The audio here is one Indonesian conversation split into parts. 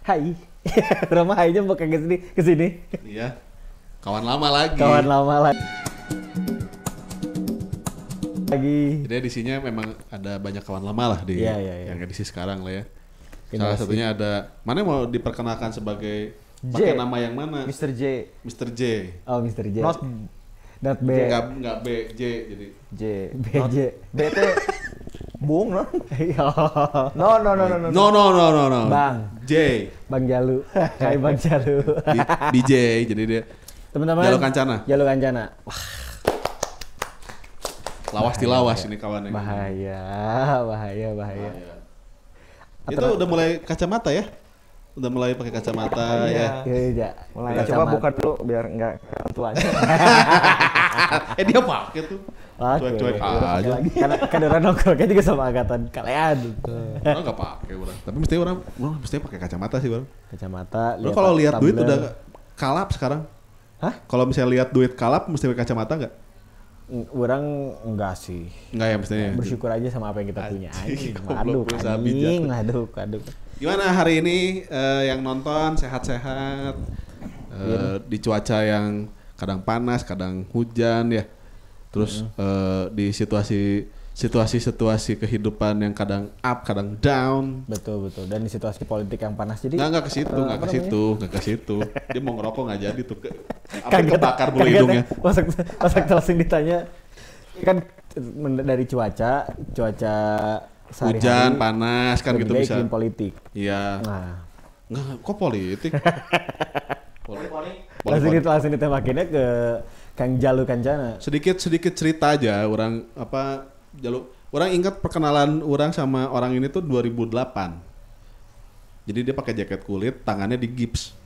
Hai. Rama hainya mau ke sini. Iya. Kawan lama lagi. Kawan lama lagi. Jadi edisinya memang ada banyak kawan lama lah di yang edisi sekarang lah ya. Salah satunya ada, mana mau diperkenalkan sebagai pakai nama yang mana? Mr. J. Mr. J. Oh, Mr. J. Not B. Enggak B, J jadi. J. B J. BT. Bung no? No. Bang. J. Bang Jalu. Kayak Bang Jalu. DJ jadi dia. Teman-teman. Jalu Kancana. Jalu Kancana. Wah. Lawas tilawas ini kawannya. Bahaya. Itu udah mulai kacamata ya? Udah mulai pakai kacamata ya. Iya. Mulai coba buka dulu biar enggak tuanya. Dia pakai tuh. Cuek-cuek aja. Kan orang nongkrongnya juga sama angkatan kalian. Orang nggak pakai orang. Tapi orang mesti pakai kacamata sih orang. Kacamata. Lo kalau lihat duit udah kalap sekarang. Hah? Kalau misalnya lihat duit kalap mesti pakai kacamata nggak? Orang enggak sih. Enggak ya mestinya. Bersyukur aja sama apa yang kita punya. Aduh. Gimana hari ini yang nonton sehat-sehat? Di cuaca yang kadang panas, kadang hujan ya. Terus di situasi kehidupan yang kadang up, kadang down. Betul. Dan di situasi politik yang panas jadi nggak ke situ. Dia mau ngerokok nggak jadi tuh. Apa kebakar bulu hidungnya. Masak langsung ditanya kan dari cuaca sehari-hari, hujan, panas kan gitu bisa. Iklim politik. Iya. Nah, nggak kok politik. Langsung ditembakinnya ke Kang Jalu Kancana. Sedikit cerita aja orang orang ingat perkenalan orang sama orang ini tuh 2008. Jadi dia pakai jaket kulit, tangannya di gips.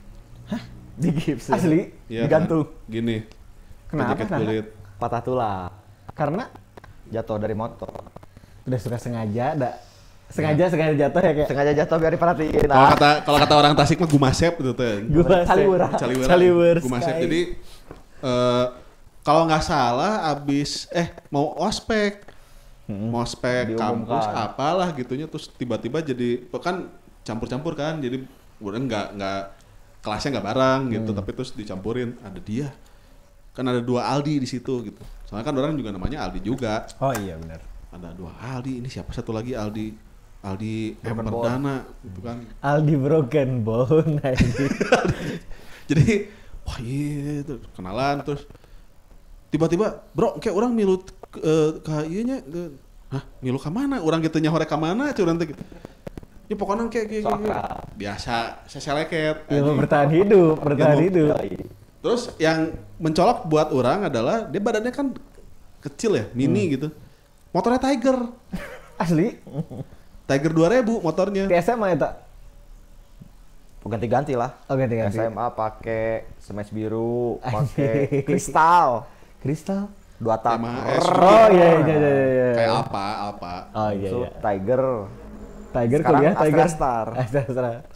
Hah? Di gips? Asli? Ya, digantung. Gini. Kenapa? Jaket kulit. Patah tulang. Karena Jatuh dari motor. udah sengaja jatuh ya kayak. Sengaja jatuh biar diperhatiin. Kalau kata orang Tasik mah gumasep gitu tuh. Caliwur. Gumasep. Jadi kalau nggak salah abis mau ospek kampus apalah gitunya, terus tiba-tiba jadi kan campur-campur kan, jadi udah nggak kelasnya nggak bareng gitu, tapi terus dicampurin ada dia kan, ada 2 Aldi di situ gitu, soalnya kan orang juga namanya Aldi juga. Oh iya benar, ada 2 Aldi, ini siapa satu lagi Aldi M. Perdana gitu kan. Aldi Broken Bone. Jadi wah iya itu kenalan, terus tiba-tiba bro kayak orang milu kayaknya hah milu ke mana orang gitu nyahore ke mana curang teh gitu. Ya pokoknya kayak biasa seseleket. Ilmu bertahan hidup. Terus yang mencolok buat orang adalah dia badannya kan kecil ya, mini gitu. Motornya Tiger. Asli? Tiger 2000 motornya. Di SMA ya tak? Ganti-ganti lah. Oh ganti-ganti. SMA pakai smash biru, pakai kristal 2 tak. Oh iya. Kayak apa? Oh iya. Tiger Sekarang kuliah Tiger Star.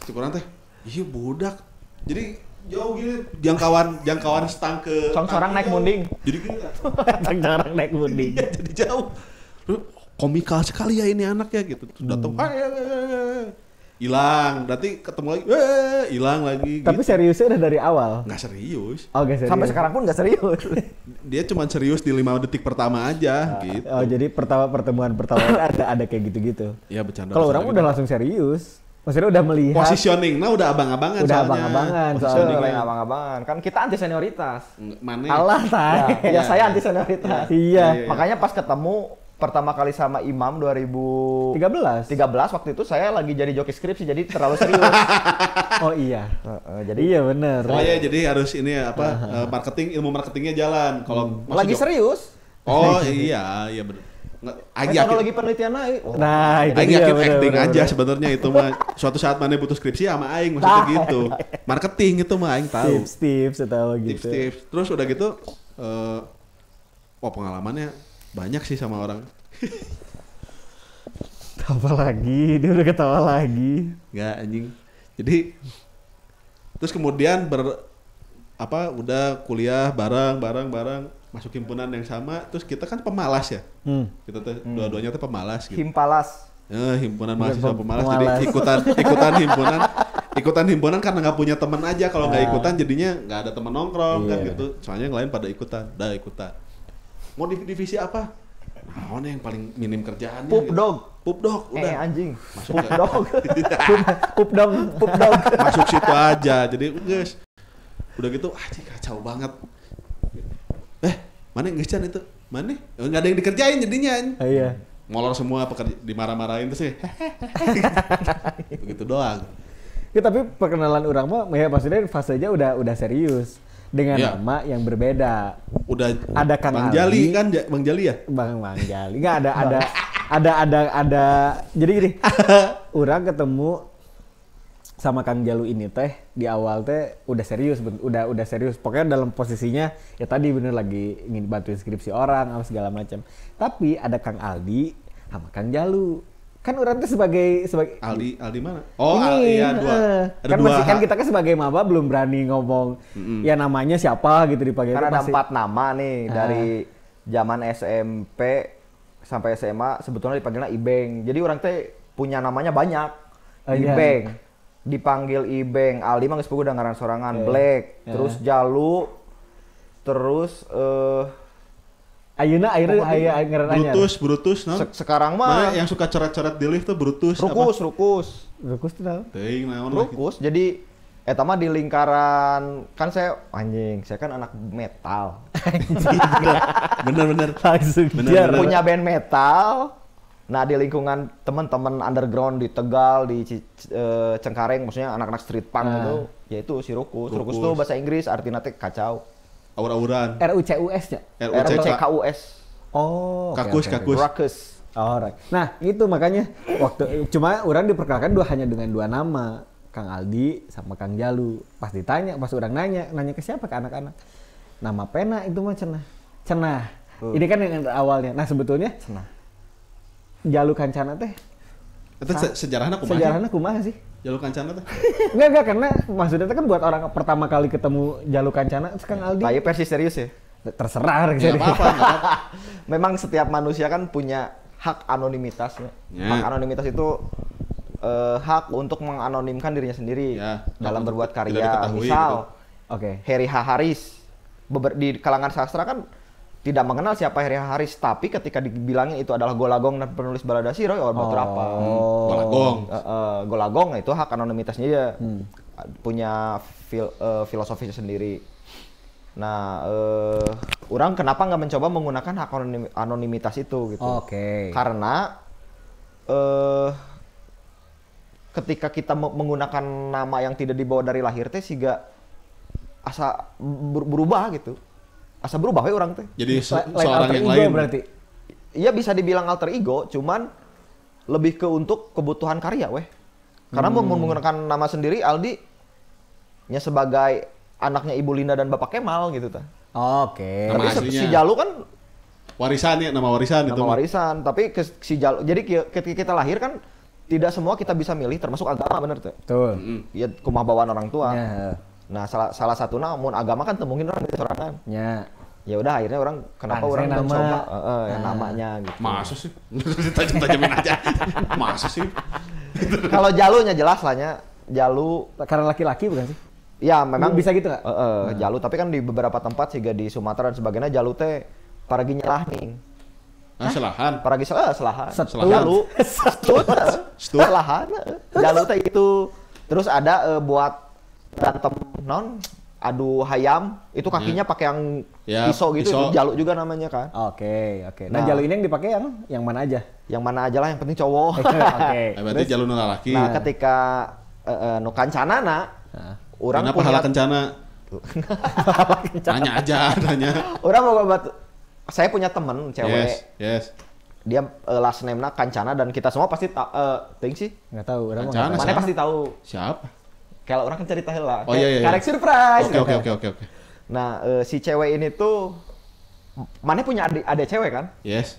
Cukuran teh. Iya budak. Jadi jauh gini jangkauan stang ke Congcorang naik munding. Jadi gini kan. Congcorang naik munding. Iya, jadi jauh. Komikal sekali ya ini anak ya gitu. Terus datang hilang, berarti ketemu lagi, hilang lagi. Tapi gitu. Seriusnya udah dari awal? Nggak serius. Oh nggak serius. Sampai sekarang pun nggak serius. Dia cuma serius di 5 detik pertama aja gitu. Oh jadi pertemuan pertama ada kayak gitu-gitu. Iya bercanda. Kalau orang udah langsung serius, maksudnya udah melihat. Positioning, udah abang-abangan. Udah abang-abangan. Soalnya abang-abangan. Kan kita anti senioritas. Mana? Allah ya saya anti senioritas. Iya. Makanya pas ketemu pertama kali sama Imam 2013 waktu itu saya lagi jadi joki skripsi, jadi terlalu serius. Oh iya. Jadi iya benar. Oh iya, jadi harus ini ilmu marketingnya jalan. Kalau lagi serius. Oh iya benar. Kalau lagi penelitian naik. Nah, itu aing dia yakin acting aja sebenarnya itu mah. Suatu saat mana butuh skripsi sama aing maksudnya gitu. Marketing itu mah aing tahu. Tips atau gitu. Tips. Terus udah gitu pengalamannya banyak sih sama orang. Ketawa lagi, dia udah ketawa lagi. Nggak anjing. Jadi terus kemudian udah kuliah bareng masuk himpunan yang sama, terus kita kan pemalas ya. Kita dua-duanya tuh pemalas gitu. Himpalas. Himpunan mahasiswa pemalas. Jadi ikutan himpunan ikutan himpunan karena nggak punya teman aja. Kalau nggak ikutan jadinya nggak ada teman nongkrong kan gitu. Soalnya yang lain pada ikutan, ikutan. Mau di divisi apa? Nah, yang paling minim kerjaannya. Pup dog. Pup dog, udah. Anjing. Masuk Pup dog. Pup dog. Masuk situ aja. Jadi guys, udah gitu, kacau banget. Mana ngecan itu? Mana? Nggak ada yang dikerjain jadinya. Iya. Molor semua pekerja, dimarah-marahin terus begitu doang. Ya, tapi perkenalan orang mah ya maksudnya fasenya udah serius dengan nama yang berbeda. Udah ada Kang Bang Aldi, Jali kan, Bang Jali ya? Bang Jali. Enggak ada. Jadi gini, orang ketemu sama Kang Jalu ini teh di awal teh udah serius. Pokoknya dalam posisinya ya tadi bener lagi ingin bantuin skripsi orang apa segala macam. Tapi ada Kang Aldi sama Kang Jalu. Kan orang tuh sebagai Aldi mana? Oh, ini, iya dua. Ada kan dua. masih kan kita kan sebagai maba belum berani ngomong ya namanya siapa gitu dipanggil. Karena ada 4 nama nih dari zaman SMP sampai SMA sebetulnya dipanggilnya Ibeng. Jadi orang teh punya namanya banyak. Ibeng. Dipanggil Ibeng, Aldi mah geus udah ngaran sorangan, Black, terus Jalu, terus Ayeuna ngaran anyar. Brutus, no? Sekarang mah yang suka coret-coret di lift tuh Brutus. Rukus tuh tahu. Teuing naon Rukus. Jadi eta mah di lingkaran kan saya kan anak metal. Bener. Langsung Punya band metal. Nah di lingkungan teman-teman underground di Tegal, di Cengkareng, maksudnya anak-anak street punk itu, yaitu si Rukus. Rukus tuh bahasa Inggris, artinya teh kacau. Aur-auran. RUCUS ya? RUCKUS. Oh, Kakus. Rukus. Oh, right. Nah itu makanya cuma orang diperkenalkan hanya dengan 2 nama, Kang Aldi sama Kang Jalu. Pas orang nanya ke siapa, ke anak-anak. Nama pena itu mah Cenah. Ini kan yang awalnya. Nah sebetulnya Cenah. Jalu Kancana teh itu sejarahnya kumaha sih? Jalu Kancana teh? Enggak, karena maksudnya kan buat orang pertama kali ketemu Jalu Kancana Kang Aldi. Tapi versi serius ya? Terserah gitu. Enggak apa-apa. Memang setiap manusia kan punya hak anonimitas ya. Hak anonimitas itu hak untuk menganonimkan dirinya sendiri dalam berbuat karya. Misal gitu. Heri H. Haris di kalangan sastra kan tidak mengenal siapa Heri H. Haris, tapi ketika dibilangin itu adalah Golagong dan penulis balada Siro, ya berapa? Golagong itu hak anonimitasnya dia, punya filosofisnya sendiri. Nah, orang kenapa nggak mencoba menggunakan hak anonimitas itu gitu? Karena ketika kita menggunakan nama yang tidak dibawa dari lahir teh siga asa berubah gitu. Asa berubah we orang teh. Jadi seorang yang lain berarti. Iya bisa dibilang alter ego, cuman lebih ke untuk kebutuhan karya weh. Karena menggunakan nama sendiri Aldi nya sebagai anaknya Ibu Linda dan Bapak Kemal gitu ta. Tapi si Jalu kan warisan ya, nama warisan itu. Nama warisan, tapi si Jalu jadi ketika kita lahir kan tidak semua kita bisa milih termasuk agama bener teh. Betul. Ya kumaha bawaan orang tua. Nah, salah satu mun agama kan teu mungkin orang di sorangan. Ya udah akhirnya orang kenapa orang mencoba namanya gitu. Masa sih? Tajam-tajamin aja. Masa sih? Kalau Jalunya jelas lah nya. Jalu karena laki-laki bukan sih? Ya, memang bisa gitu enggak? Jalu, tapi kan di beberapa tempat sehingga di Sumatera dan sebagainya Jalu teh paragi nyelah ning. Selahan. Paragi selahan. Jalu. Selahan. Jalu teh itu. Terus ada buat berantem adu hayam itu kakinya pakai yang pisau gitu, Jalu juga namanya kan. Nah, Jalu ini yang dipakai yang mana aja? Yang mana aja lah, yang penting cowok. Berarti Jalu nu laki. Nah, ketika nu kancanana urang punya kenapa kencana? Nanya aja, nanya. Urang mau saya punya temen cewek. Yes. Dia last name-na Kancana dan kita semua pasti ting sih. Enggak tahu, Mana pasti tahu. Siapa? Kalau orang kan cerita heula. Iya. Karek surprise. Oke. Nah, si cewek ini tuh Maneh punya adik cewek kan? Yes.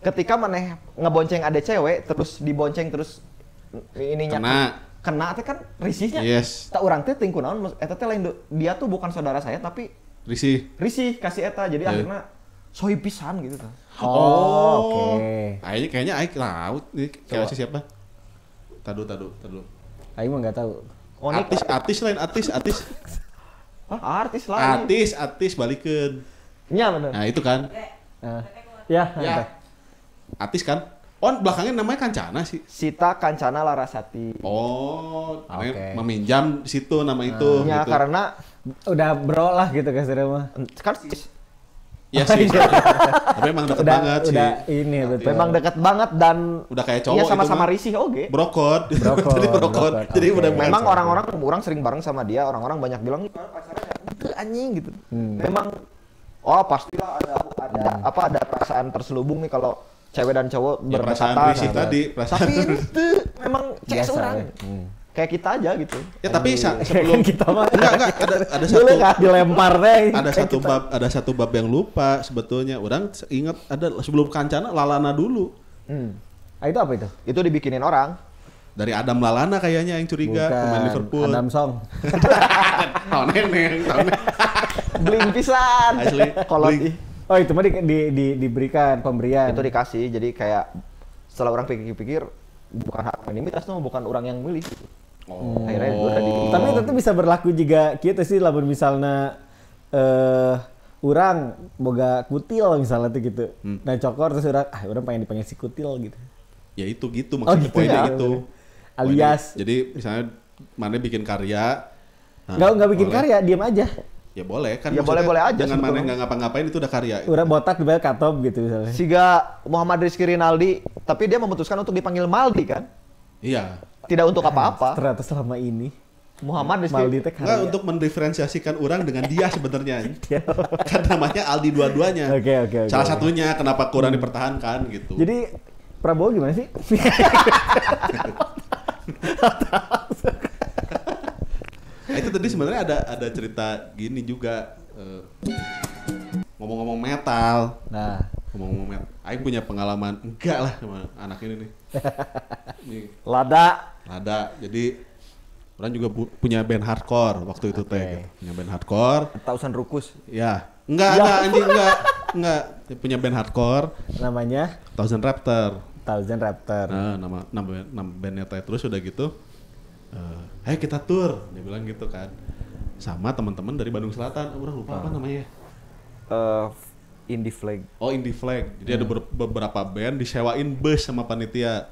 Ketika Maneh ngebonceng adik cewek terus dibonceng terus ininya kena teh kan risihnya. Yes. Tak urang teh tingku naon eta teh lain dia tuh bukan saudara saya tapi risih kasih eta jadi akhirnya sohib pisan gitu tuh. Kayaknya Aik laut nih kayak siapa? Tadu. Aing mah enggak tahu. Artis lain artis. Hah, artis lah. Artis balikeun. Iya bener. Nah, itu kan. Ya. Artis kan. Oh, belakangnya namanya Kancana sih. Sita Kancana Larasati. Oh, Oke. meminjam di situ nama itu. Ya gitu. karena Udah bro lah gitu kasarnya mah. kan Ya sih. Tapi emang deket banget sih. Udah ini betul. memang dekat banget dan Udah kayak cowok iya itu sama-sama mah. risih oke. Brokot. Brokot. Jadi brokot. Jadi Oke. udah Memang orang-orang sering bareng sama dia, orang-orang banyak bilang nih pacarnya itu anjing gitu. Memang pastilah ada perasaan terselubung nih kalau cewek dan cowok ya, perasaan berdekatan. risih tadi, perasaan. Tapi itu memang CS Biasa, orang. ya. Kayak kita aja gitu. Ya tapi sebelum kita mah enggak ada dulu satu kan dilempar deh. ada satu bab yang lupa sebetulnya. Orang ingat ada sebelum Kancana Lalana dulu. Itu apa itu? Itu dibikinin orang. Dari Adam Lalana kayaknya yang curiga pemain Liverpool. Adam Song. Tahun neneng. Bling pisan. Asli. Kalau Bling. Oh itu mah diberikan pemberian. itu dikasih, jadi kayak setelah orang pikir-pikir bukan hak minoritas tuh, bukan orang yang milih. Akhirnya itu udah Tapi itu bisa berlaku juga kita sih lamun misalnya orang boga kutil misalnya tuh gitu. Nah cokor terus orang pengen dipanggil si kutil gitu. Ya itu gitu maksudnya gitu poinnya ya. gitu. Alias Jadi misalnya mana bikin karya. nggak bikin boleh. karya, diam aja. Ya boleh kan. Ya maksudnya boleh-boleh aja dengan mana sebetulnya. nggak ngapa-ngapain itu udah karya. Orang botak dibayar katop gitu misalnya. Siga Muhammad Rizky Rinaldi, tapi dia memutuskan untuk dipanggil Maldi kan? Iya. Tidak untuk apa-apa. Ternyata selama ini Muhammad Rizky. Maldi teh Enggak karya. untuk mendiferensiasikan orang dengan dia sebenarnya. Kan namanya Aldi dua-duanya. Oke. Salah satunya kenapa kurang dipertahankan gitu. Jadi Prabowo gimana sih? Itu tadi sebenarnya ada cerita gini juga ngomong-ngomong metal. Nah, Ngomong-ngomong metal. Aing punya pengalaman enggak lah sama anak ini nih. Nih, Lada. ada. Jadi orang juga punya band hardcore waktu itu teh. Gitu. Punya band hardcore. Tausan Rukus. Ya. Enggak anjing enggak. Dia punya band hardcore namanya Thousand Raptor. Thousand Raptor. Nah, nama bandnya teh terus udah gitu. Ayo kita tour, dia bilang gitu kan. Sama teman-teman dari Bandung Selatan. Orang lupa apa namanya. Indie Flag. Oh, Indie Flag. Jadi ada beberapa band disewain bus sama panitia.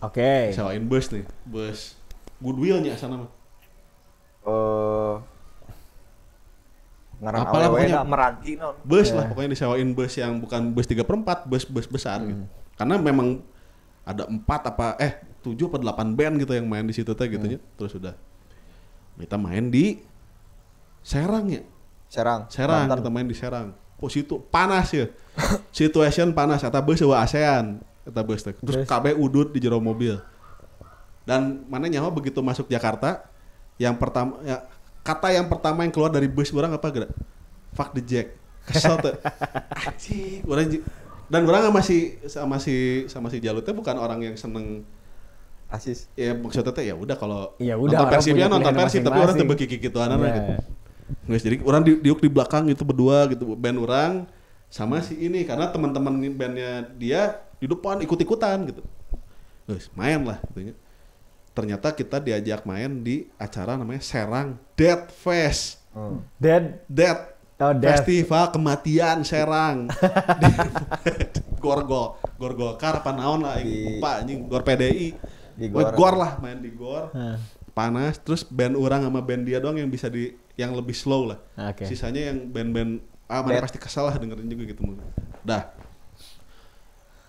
Oke. Disewain bus nih, bus Goodwill-nya sana mah. Ngaran Apalah awewe pokoknya. da meranti non. Bus lah pokoknya disewain bus yang bukan bus 3/4, bus besar gitu. Karena memang ada 7 apa 8 band gitu yang main di situ teh gitu nya. Terus udah kita main di Serang ya. Serang. Kita main di Serang. Oh situ panas ya. Situation panas eta beus eueuh ASEAN. Eta beus teh. Terus kabeh udut di jero mobil. Dan mana nyawa begitu masuk Jakarta yang pertama ya, kata yang pertama yang keluar dari bus orang apa geura? Fuck the Jack. Kesel teh. Anjing, dan orang sama si Jalut teh bukan orang yang seneng Asis. ya maksudnya teh ya udah kalau Ya udah, nonton orang Persib punya ya nonton pilihan Persib tapi orang teu masing-masing. beuki kikituanan Ya. gitu. Guys, jadi orang diuk di belakang gitu berdua gitu band orang sama si ini karena teman-teman bandnya dia di depan ikut-ikutan gitu. Guys, main lah gitu. Ternyata kita diajak main di acara namanya Serang Death Fest. Dead. Death Oh, Death. Festival Kematian Serang. Gor-gor apa naon lah lupa anjing Gor PDI. Di Gor lah main di Gor. Hah. Panas terus band orang sama band dia doang yang bisa yang lebih slow lah. Oke. Sisanya yang band-band mana pasti kesal lah dengerin juga gitu. Dah.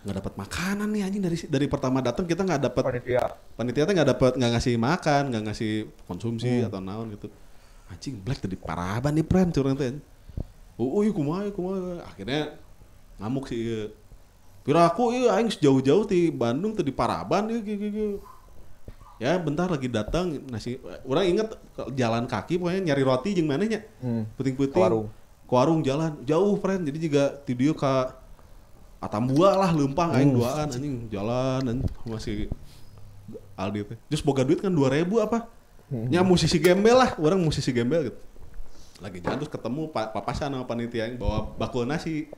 Nggak dapat makanan nih anjing dari pertama datang kita nggak dapat panitia tuh nggak ngasih makan, nggak ngasih konsumsi atau naon gitu. Anjing Black tadi paraban nih pren curang teh. Iya kumaha. Akhirnya ngamuk sih ieu. Pira aku ieu aing jauh-jauh di Bandung teh di Paraban ieu. Ya bentar lagi datang nasi orang inget jalan kaki pokoknya nyari roti jeung manehnya. Puting-puting. Ke warung jalan jauh friend. Jadi juga ti dieu ka Atambua lah leumpang aing duaan anjing jalan anjing masih Aldi teh. Terus boga duit kan 2.000 apa? Nya musisi gembel lah, orang musisi gembel gitu. Lagi jalan terus ketemu papasan sama panitia yang bawa bakul nasi.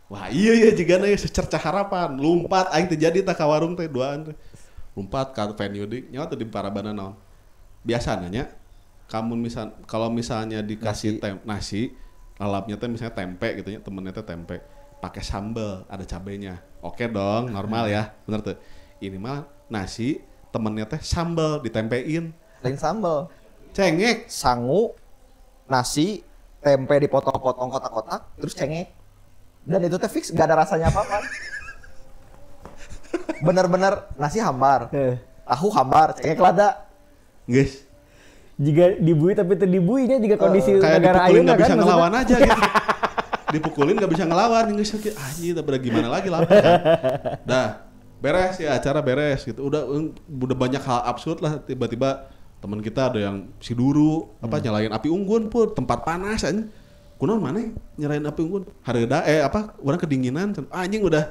Wah iya jigana ya secercah harapan. Lompat aing teh jadi tak ka warung teh duaan teh. Lompat ka venue di nyawa teh di Parabana naon. biasa nanya, kalau misalnya dikasih nasi, lalapnya teh misalnya tempe gitu ya, temennya teh tempe, pakai sambal, ada cabenya. Oke dong, normal ya, bener tuh. Ini mah nasi, temennya teh sambal ditempein. Lain sambal. Cengek. Sangu, nasi, tempe dipotong-potong kotak-kotak, terus cengek. Dan itu teh fix, gak ada rasanya apa-apa. Bener-bener nasi hambar, tahu hambar, cengek lada. Guys. Jika dibui tapi terdibuinya jika kondisi kayak negara dipukulin ayeuna nggak bisa kan ngelawan aja gitu. Dipukulin nggak bisa ngelawan, nggak sakit. Anjir, tapi gimana lagi lah. Dah, beres ya acara beres gitu. Udah banyak hal absurd lah. Tiba-tiba teman kita ada yang si duru nyalain api unggun pun tempat panas aja. Kunaon mana nyalain api unggun? Hareuda orang kedinginan. Anjing udah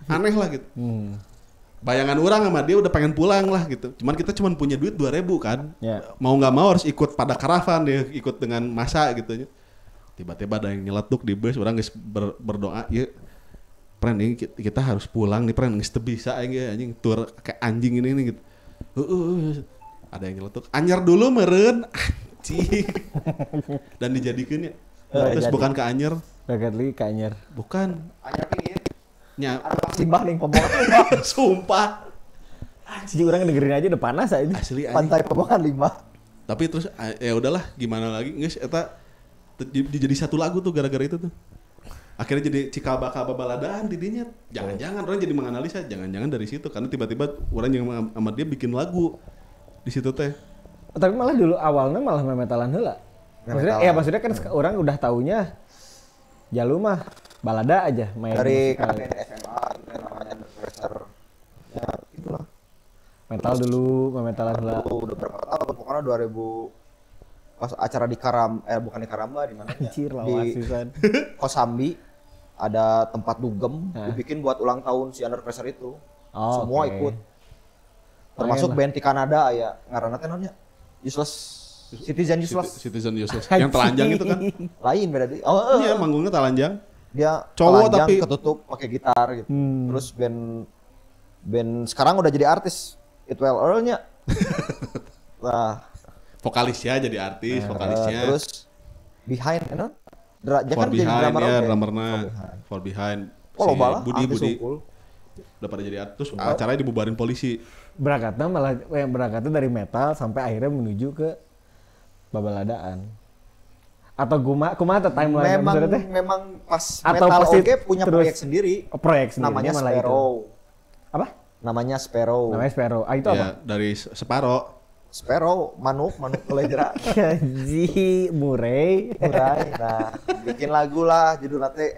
aneh lah gitu. Bayangan orang sama dia udah pengen pulang lah gitu. Cuman kita cuma punya duit 2.000 kan. Yeah. Mau nggak mau harus ikut pada karavan dia, ikut dengan masa gitu. Tiba-tiba ada yang nyeletuk di bus, orang guys berdoa, ya pren ini kita harus pulang nih pren, nggak bisa anjing tur kayak anjing ini gitu. Ada yang nyeletuk, anyar dulu meren, anjing. Dan dijadikan ya. Terus bukan ke anyar. Lagi ke anyar. Bukan. Anyar pingin. Ada simbah nih Pomongan 5. Sumpah. Jadi orang dengerin aja udah panas aja. Asli aja. Pantai Pomongan 5. Tapi terus ya udahlah gimana lagi guys eta jadi satu lagu tuh gara-gara itu tuh. Akhirnya jadi cikal-bakal babaladaan didinya. Jangan-jangan orang jadi menganalisa jangan-jangan dari situ karena tiba-tiba orang yang sama dia bikin lagu di situ teh. Tapi malah dulu awalnya malah memetalan heula. Maksudnya kan orang udah taunya Jalu mah balada aja main dari kakek SMA namanya Pressure ya itulah metal dulu memetalan lah udah berapa tahun pokoknya 2000 pas acara di bukan di Karamba di mana di Kosambi ada tempat dugem dibikin buat ulang tahun si Under Pressure itu semua ikut termasuk band di Kanada ya ngaranna teh naonnya Citizen Useless yang telanjang itu kan lain beda di iya manggungnya telanjang. Dia cowok tapi ketutup pakai gitar gitu. Terus band sekarang udah jadi artis. Itwell Earl-nya. Nah, vokalisnya jadi artis, vokalisnya. Terus Behind kan? Dia kan jadi drummer ya. Drummerna. For Behind. Budi. Udah pada jadi artis. Acaranya dibubarin polisi. Berangkatnya dari metal sampai akhirnya menuju ke babaladaan. Atau kumaha timeline memang pas atau metal oke punya proyek sendiri namanya Sparrow. Apa? Namanya Sparrow. Itu apa? Dari Sparrow manuk kelejera. Murai. Nah, bikin lagu lah judulnya teh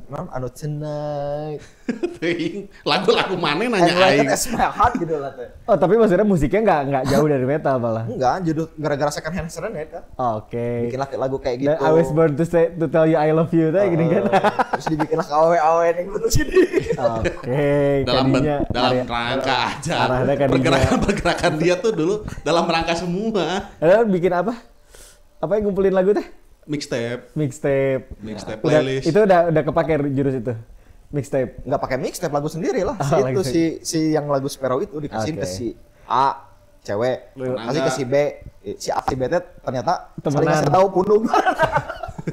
anu cenai. Lagu-lagu mana nanya aing. Heart gitu lah teh. Oh, tapi maksudnya musiknya enggak jauh dari metal malah. Enggak, judul gara-gara Second Hand Serenade kan. Oke. Bikin lagu kayak gitu. I was born to tell you I love you teh gini kan. Terus dibikinlah awe-awe yang butuh sini. Oke. Dalam rangka aja. Pergerakan dia tuh dulu dalam rangka semua. Bikin apa? Apa yang ngumpulin lagu teh? Mixtape playlist. Itu udah kepake jurus itu. Mixtape. Enggak pakai mixtape, lagu sendiri lah. Itu si yang lagu Sparrow itu dikasihin ke si A cewek, kasih ke si B. Si A si B ternyata saling ngasih tahu pundung.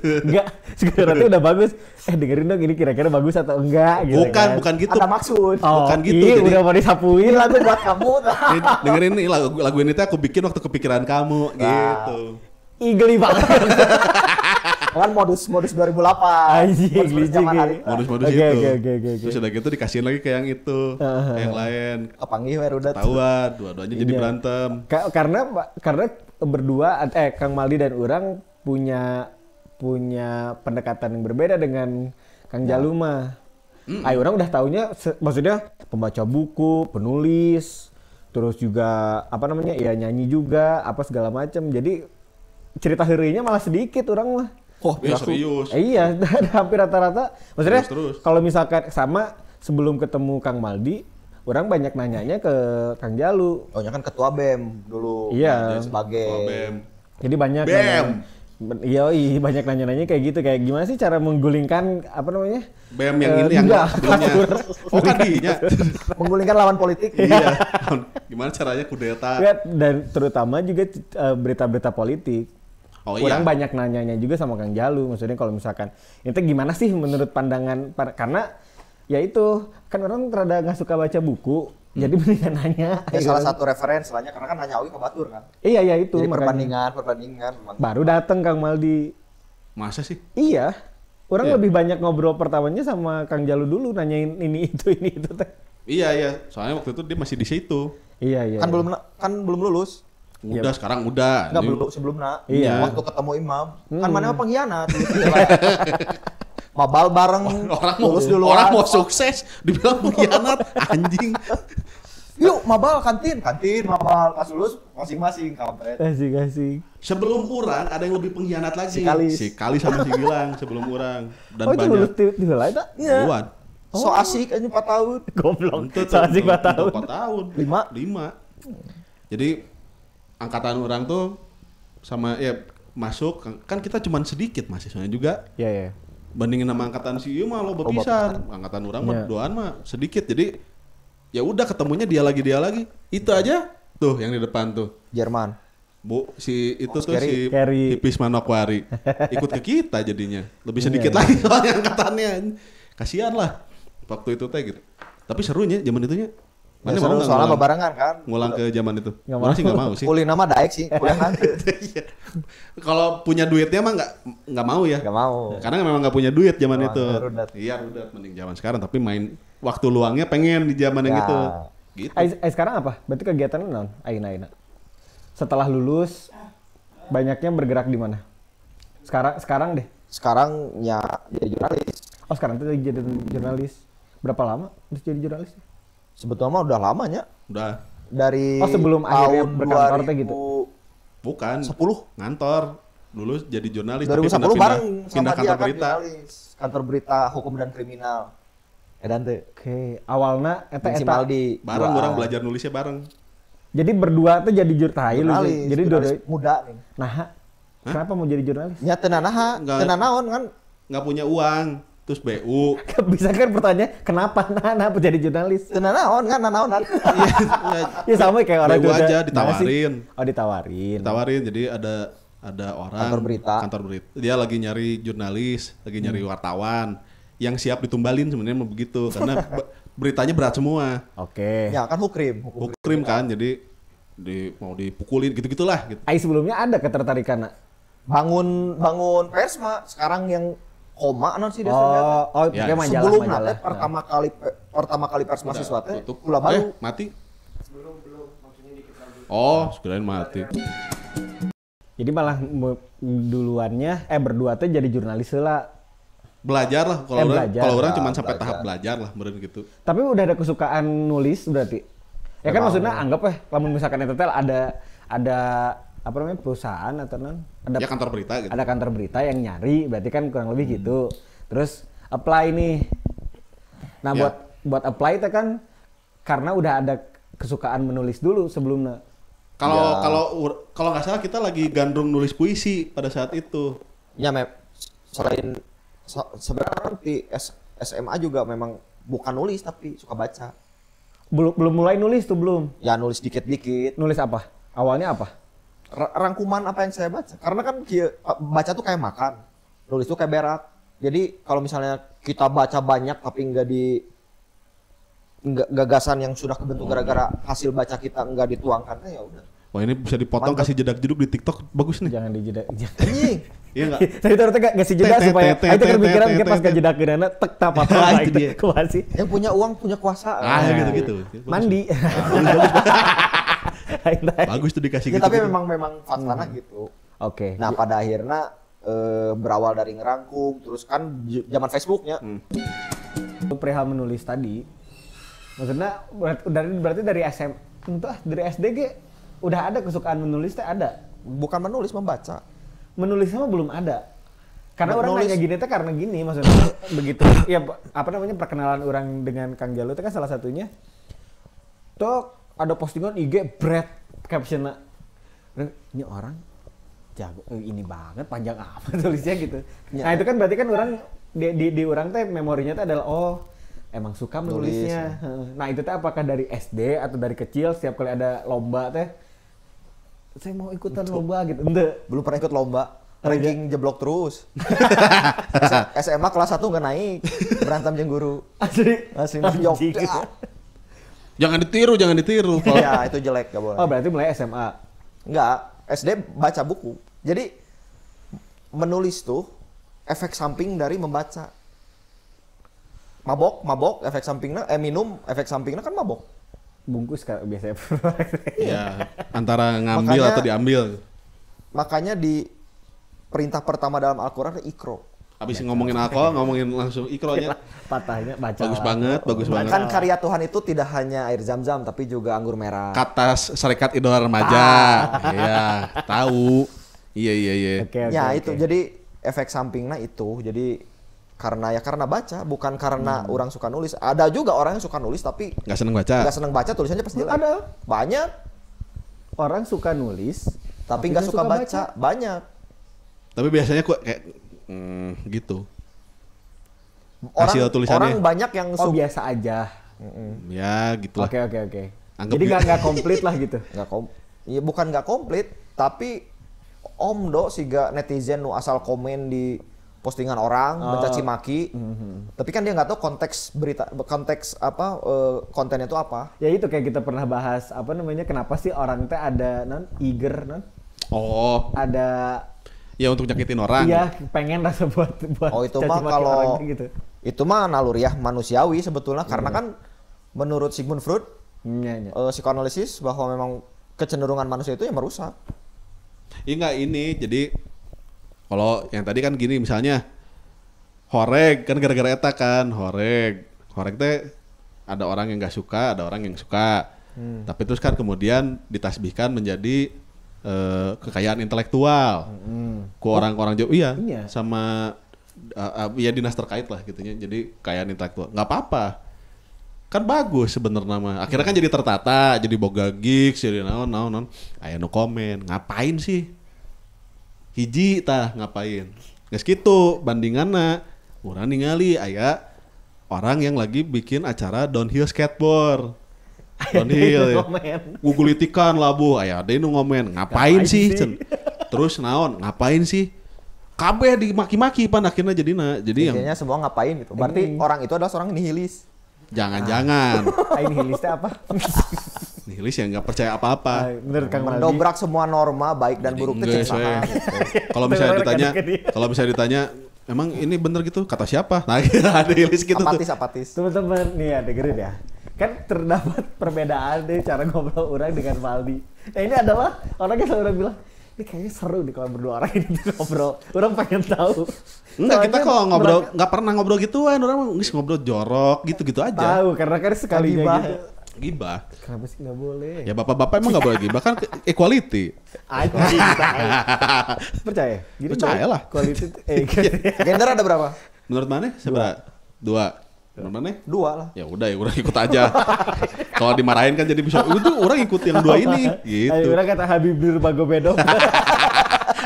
Enggak, sebenarnya udah bagus. Dengerin dong ini kira-kira bagus atau enggak gitu. Bukan gitu. Ada maksud. Bukan gitu. Jadi udah mau disapuin lagu buat kamu. Dengerin nih lagu ini tuh aku bikin waktu kepikiran kamu gitu. Geli banget. Kan modus 2008. Anjing, modus itu. Oke. Terus udah gitu dikasihin lagi ke yang itu, yang lain. Kepanggih we udah. Tahuan, dua-duanya jadi berantem. Karena berdua Kang Maldi dan orang punya pendekatan yang berbeda dengan Kang Jalu mah. Orang udah taunya maksudnya pembaca buku, penulis, terus juga nyanyi juga, apa segala macam. Jadi cerita heurinya malah sedikit orang mah. Oh, serius. Iya, hampir rata-rata. Maksudnya kalau misalkan sama sebelum ketemu Kang Maldi, orang banyak nanyanya ke Kang Jalu. Oh, kan ketua BEM dulu. Iya. Sebagai ketua BEM. Jadi banyak Yoi, banyak nanya-nanya kayak gitu, kayak gimana sih cara menggulingkan apa namanya? BM yang ini yang enggak, sebelumnya. Oh kadinya. Menggulingkan lawan politik. Iya. Gimana caranya kudeta? Ya, dan terutama juga berita-berita politik. Oh iya. Kurang banyak nanyanya juga sama Kang Jalu. Maksudnya kalau misalkan itu gimana sih menurut pandangan karena ya itu kan orang rada nggak suka baca buku, jadi mendingan nanya. Ya salah satu referensi lah karena kan nanya Awi ke Batur kan. Iya itu jadi makanya. perbandingan. Baru dateng Kang Maldi. Masa sih? Iya. Orang Iya. lebih banyak ngobrol pertamanya sama Kang Jalu dulu, nanyain ini itu teh. Iya. Soalnya waktu itu dia masih di situ. Iya. Kan belum lulus. Udah sekarang udah. Enggak Ini- belum sebelumnya. Iya. Waktu ketemu Imam. Kan mana pengkhianat gitu. Mabal bareng lulus duluan. Orang mau sukses dibilang pengkhianat anjing. Yuk mabal kantin mabal pas lulus masing-masing kampret. Kasih. Sebelum orang ada yang lebih pengkhianat lagi. Si Kalis. sama si Gilang sebelum orang dan Oh itu banyak. lulus di helai tak? Iya. Duluan. So asik aja 4 tahun. Goblok. Untuk Soalnya 4 tahun. 4 tahun. 5. Jadi angkatan orang tuh sama ya masuk kan kita cuman sedikit mahasiswanya juga. Iya. Bandingin sama angkatan si Ieu mah lo berpisan. Angkatan orang mah Iya. doan mah sedikit. Jadi ya udah ketemunya dia lagi. Itu aja tuh yang di depan tuh. Jerman. Bu, si itu Mas tuh si Kerry. Hipis Manokwari ikut ke kita jadinya. Lebih Iya, sedikit iya. lagi soalnya angkatannya. Kasihan lah waktu itu teh gitu. Tapi serunya zaman itunya. Ya, Mana mau seru, nggak soalnya ngulang, babarengan kan. ngulang ke zaman itu? Nggak Orang sih mau. nggak mau sih. Kuliah nama daek sih, kuliah nanti. Iya. Kalau punya duitnya mah nggak mau ya. Gak mau. Karena memang nggak punya duit zaman Wah, itu. rudet. Iya rudet mending zaman sekarang. Tapi main waktu luangnya pengen di zaman yang Ya. itu. Gitu. Sekarang apa? Berarti kegiatan non? Aina. Setelah lulus banyaknya bergerak di mana? Sekarang deh. Sekarang ya jadi jurnalis. Oh sekarang tuh jadi jurnalis. Berapa lama terus jadi jurnalis? Sebetulnya mah udah lamanya. Udah. Dari Oh, sebelum akhirnya tahun berkantor teh gitu? 2010 Bukan. Ngantor. Dulu jadi jurnalis. 2010 pindah-pindah- bareng sama pindah dia kantor kan berita. jurnalis. Kantor berita hukum dan kriminal. Edan teh. Oke, awalnya eta Si eta. Maldi. Bareng duaan. orang belajar nulisnya bareng. Jadi berdua tuh jadi jurnalis. Jadi jurnalis dua muda nih. Nah, kenapa mau jadi jurnalis? Nya teu nanaha, Enggak. teu nanaon kan. Nggak punya uang. Terus BU. Bisa kan pertanyaan kenapa kenapa jadi jurnalis? Teu nanaon kan nanaonan. Ya sama kayak orang BU juga. aja Nah, ditawarin. sih. Oh ditawarin. Ditawarin jadi ada orang Kantor berita. dia lagi nyari jurnalis, lagi nyari wartawan yang siap ditumbalin sebenarnya mau begitu karena beritanya berat semua. Oke. Ya kan hukum. Hukum kan jadi mau dipukulin gitu-gitulah gitu. Ai sebelumnya ada ketertarikan. Nak? Bangun Persma sekarang yang koma non sih Ya, pakai majalah sebelum majalah. nanti pertama kali Pers mahasiswa teh Tutup. ulah baru. Mati. Oh, sekalian mati. Jadi malah duluannya berdua tuh jadi jurnalis lah. Belajar lah kalau orang belajar. kalau orang cuma Ya, sampai belajar. tahap belajar lah meren gitu. Tapi udah ada kesukaan nulis berarti. Ya kan Memang. maksudnya anggap lamun misalkan itu ada apa namanya perusahaan atau ada Ya kantor berita gitu. ada kantor berita yang nyari, berarti kan kurang lebih gitu. Terus apply nih. Nah, Ya. buat apply itu kan karena udah ada kesukaan menulis dulu sebelumnya. Kalau Ya. kalau nggak salah kita lagi gandrung nulis puisi pada saat itu. Ya selain sebenarnya kan di SMA juga memang bukan nulis tapi suka baca. Belum mulai nulis tuh belum. Ya nulis dikit-dikit. Nulis apa? Awalnya apa? Rangkuman apa yang saya baca. Karena kan baca tuh kayak makan. Nulis tuh kayak berak. Jadi kalau misalnya kita baca banyak tapi nggak gagasan yang sudah kebentuk gara-gara hasil baca kita nggak dituangkan, ya udah. Wah ini bisa dipotong Mantap. kasih jedak jeduk di TikTok bagus nih. Jangan dijeda. Anjing. Iya nggak? Saya taruh teh ngasih jeda supaya itu kepikiran mungkin pas kejedak geuna tek tap apa Ah, itu gitu. dia. Kumaha sih? Yang punya uang punya kuasa. Gitu. Mandi. Bagus tuh dikasih Ya, gitu. tapi memang faktanya gitu. Oke. Nah pada akhirnya berawal dari ngerangkum, terus kan zaman Facebooknya. Perihal menulis tadi, maksudnya berarti dari SM, entah dari SD udah ada kesukaan menulis teh ada. Bukan menulis, membaca. Menulisnya mah belum ada. Karena orang Menulis. nanya gini teh karena gini maksudnya begitu. Ya apa namanya perkenalan orang dengan Kang Jalu itu kan salah satunya. Tok ada postingan IG bread captionnya. Ini orang jago ini banget panjang amat tulisnya gitu. Nah itu kan berarti kan orang di orang teh memorinya teh adalah emang suka menulisnya. Nah itu teh apakah dari SD atau dari kecil setiap kali ada lomba teh saya mau ikutan lomba gitu. Ente. Belum pernah ikut lomba. Ranking jeblok terus. SMA kelas 1 nggak naik. Berantem jeung guru. Asli Jogja. Jangan ditiru. Iya, itu jelek, gak boleh. Oh, berarti mulai SMA. Enggak, SD baca buku. Jadi menulis tuh efek samping dari membaca. Mabok, efek sampingnya minum, efek sampingnya kan mabok. Bungkus kan biasanya. Iya, antara ngambil atau diambil. Makanya di perintah pertama dalam Al-Qur'an Iqra. Habis ngomongin alkohol, ngomongin langsung ikronya. Patahnya baca. Bagus banget. Kan karya Tuhan itu tidak hanya air zam-zam, tapi juga anggur merah. Kata Serikat Idola Remaja. Iya, tahu. Iya. Ya itu, jadi efek sampingnya itu. Jadi karena baca, bukan karena orang suka nulis. Ada juga orang yang suka nulis tapi nggak seneng baca. Tulisannya pasti jelek. Ada. Banyak. Orang suka nulis, tapi nggak suka baca. Banyak. Tapi biasanya kok kayak gitu. Hasil tulisannya. Orang banyak yang biasa aja. Ya gitulah. Oke. Jadi nggak komplit lah gitu. Iya bukan nggak komplit, tapi siga netizen nu asal komen di postingan orang mencaci maki. Tapi kan dia nggak tahu konteks kontennya itu apa. Ya itu kayak kita pernah bahas kenapa sih orang teh ada eager ada ya untuk nyakitin orang. Iya, pengen rasa buat itu mah kalau gitu. Itu mah naluriah manusiawi sebetulnya karena kan menurut Sigmund Freud psikoanalisis bahwa memang kecenderungan manusia itu yang merusak. Iya enggak ini. Jadi kalau yang tadi kan gini misalnya horeg kan gara-gara eta kan horeg teh ada orang yang nggak suka, ada orang yang suka. Tapi terus kan kemudian ditasbihkan menjadi kekayaan intelektual ke orang-orang jauh sama dinas terkait lah gitunya, jadi kekayaan intelektual nggak apa-apa kan bagus sebenarnya mah akhirnya kan jadi tertata jadi boga gigs jadi naon aya nu komen ngapain sih hiji tah ngapain geus kitu bandinganna urang ningali aya orang yang lagi bikin acara downhill skateboard downhill ya. Gugulitikan labuh aya ada nu ngomen ngapain sih? Terus naon ngapain sih kabeh dimaki-maki pan akhirnya jadi intinya semua ngapain gitu berarti orang itu adalah seorang nihilis. Jangan nihilis itu apa? Nihilis yang nggak percaya apa-apa. Bener Kang Maldi. Mendobrak semua norma baik dan buruk itu saha kalau misalnya ditanya emang ini bener gitu kata siapa? Nah ada nihilis gitu apatis. Teman-teman nih ya dengerin ya. Kan terdapat perbedaan deh cara ngobrol orang dengan Maldi. Nah ini adalah orang yang selalu bilang, ini kayaknya seru nih kalau berdua orang ini ngobrol. Orang pengen tahu. Enggak, kita kalau ngobrol nggak pernah ngobrol gituan. Orang nggak ngobrol jorok gitu-gitu aja. Tahu karena kan sekalinya gitu. Gibah. Kenapa sih nggak boleh? Ya bapak-bapak emang nggak boleh gibah kan equality. Percaya? Percaya lah. Quality. Gender ada berapa? Menurut mana? Seberapa? 2. Menurut mana? 2 lah. Ya udah ya orang ikut aja. Kalau dimarahin kan jadi bisa. Itu orang ikut yang 2 ini. Gitu. Orang kata Habib Nurmagomedov.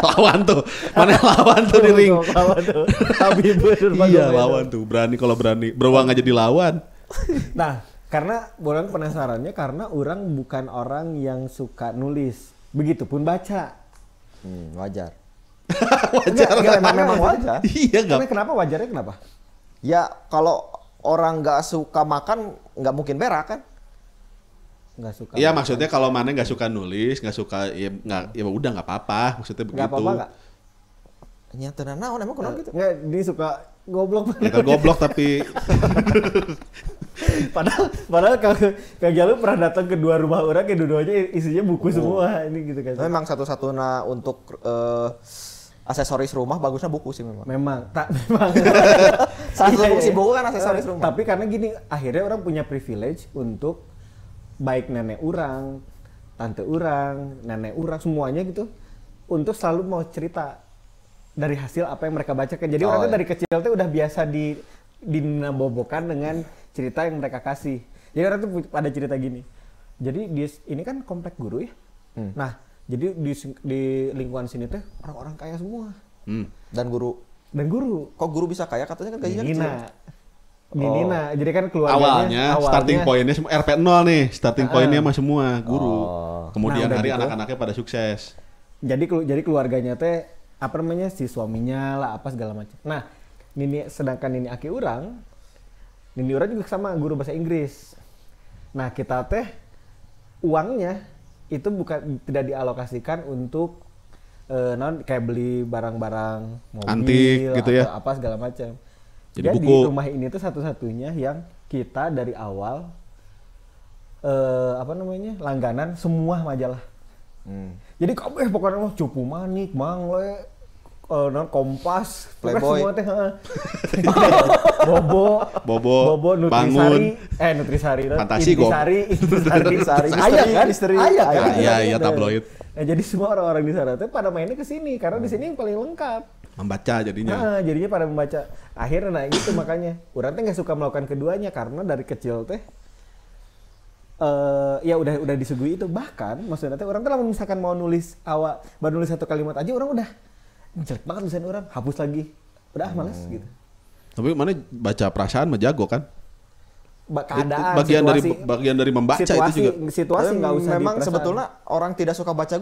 Lawan tuh. Mana lawan tuh di ring? Lawan tuh. Habib Nurmagomedov. Iya lawan tuh. Berani kalau berani. Beruang aja dilawan. Nah, karena orang penasarannya karena orang bukan orang yang suka nulis. Begitupun baca. Wajar. Wajar. Memang wajar. Iya enggak. Kenapa wajarnya kenapa? Ya kalau orang nggak suka makan nggak mungkin berak kan? Nggak suka. Iya maksudnya kalau mana nggak suka nulis, nggak suka ya udah nggak apa-apa, maksudnya begitu. Nggak apa-apa nggak? Nyata naon emang kenapa gitu? Nggak, dia suka goblok. Bukan goblok tapi. padahal Kang Jalu pernah datang ke 2 rumah orang, dua-duanya isinya buku semua ini gitu kan. Memang satu-satunya untuk aksesoris rumah bagusnya buku sih memang. Memang. Satu fungsi buku kan aksesoris rumah. Tapi karena gini, akhirnya orang punya privilege untuk baik nenek orang, tante orang, nenek orang semuanya gitu untuk selalu mau cerita dari hasil apa yang mereka bacakan. Jadi orang tuh dari kecil tuh udah biasa dinabobokan dengan cerita yang mereka kasih. Jadi orang tuh pada cerita gini. Jadi ini kan komplek guru ya. Nah, Jadi di lingkungan sini teh orang-orang kaya semua. Dan guru. Kok guru bisa kaya? Katanya kan gajinya kecil. Nina. Jadi kan keluarganya awalnya starting pointnya semua RP0 nih, starting pointnya mah semua guru. Kemudian Nah, hari gitu. anak-anaknya pada sukses. Jadi keluarganya teh apa namanya si suaminya lah apa segala macam. Nah, sedangkan Nini Aki urang juga sama guru bahasa Inggris. Nah, kita teh uangnya itu tidak dialokasikan untuk kayak beli barang-barang mobil antik gitu ya. atau apa segala macam. Jadi Jadi rumah ini tuh satu-satunya yang kita dari awal langganan semua majalah. Jadi kabeh pokoknya mah Cupu Manik, Mangle, Kompas, Playboy. semua teh. Bobo, Nutrisari, Nutrisari, Fantasi, Intisari, Misteri. Iya, tabloid. Nah, jadi semua orang-orang di sana tuh pada mainnya ke sini karena di sini yang paling lengkap. Membaca jadinya. Jadinya pada membaca. Akhirnya nah gitu makanya. Urang teh nggak suka melakukan keduanya karena dari kecil teh ya udah disuguhi itu. Bahkan maksudnya teh orang teh lamun misalkan mau nulis baru nulis satu kalimat aja orang udah jelek banget tulisan orang, hapus lagi. Udah males gitu. Tapi mana baca perasaan mah jago kan? Keadaan, bagian dari membaca situasi, itu juga. Situasi nggak usah memang diperasaan. sebetulnya orang tidak suka baca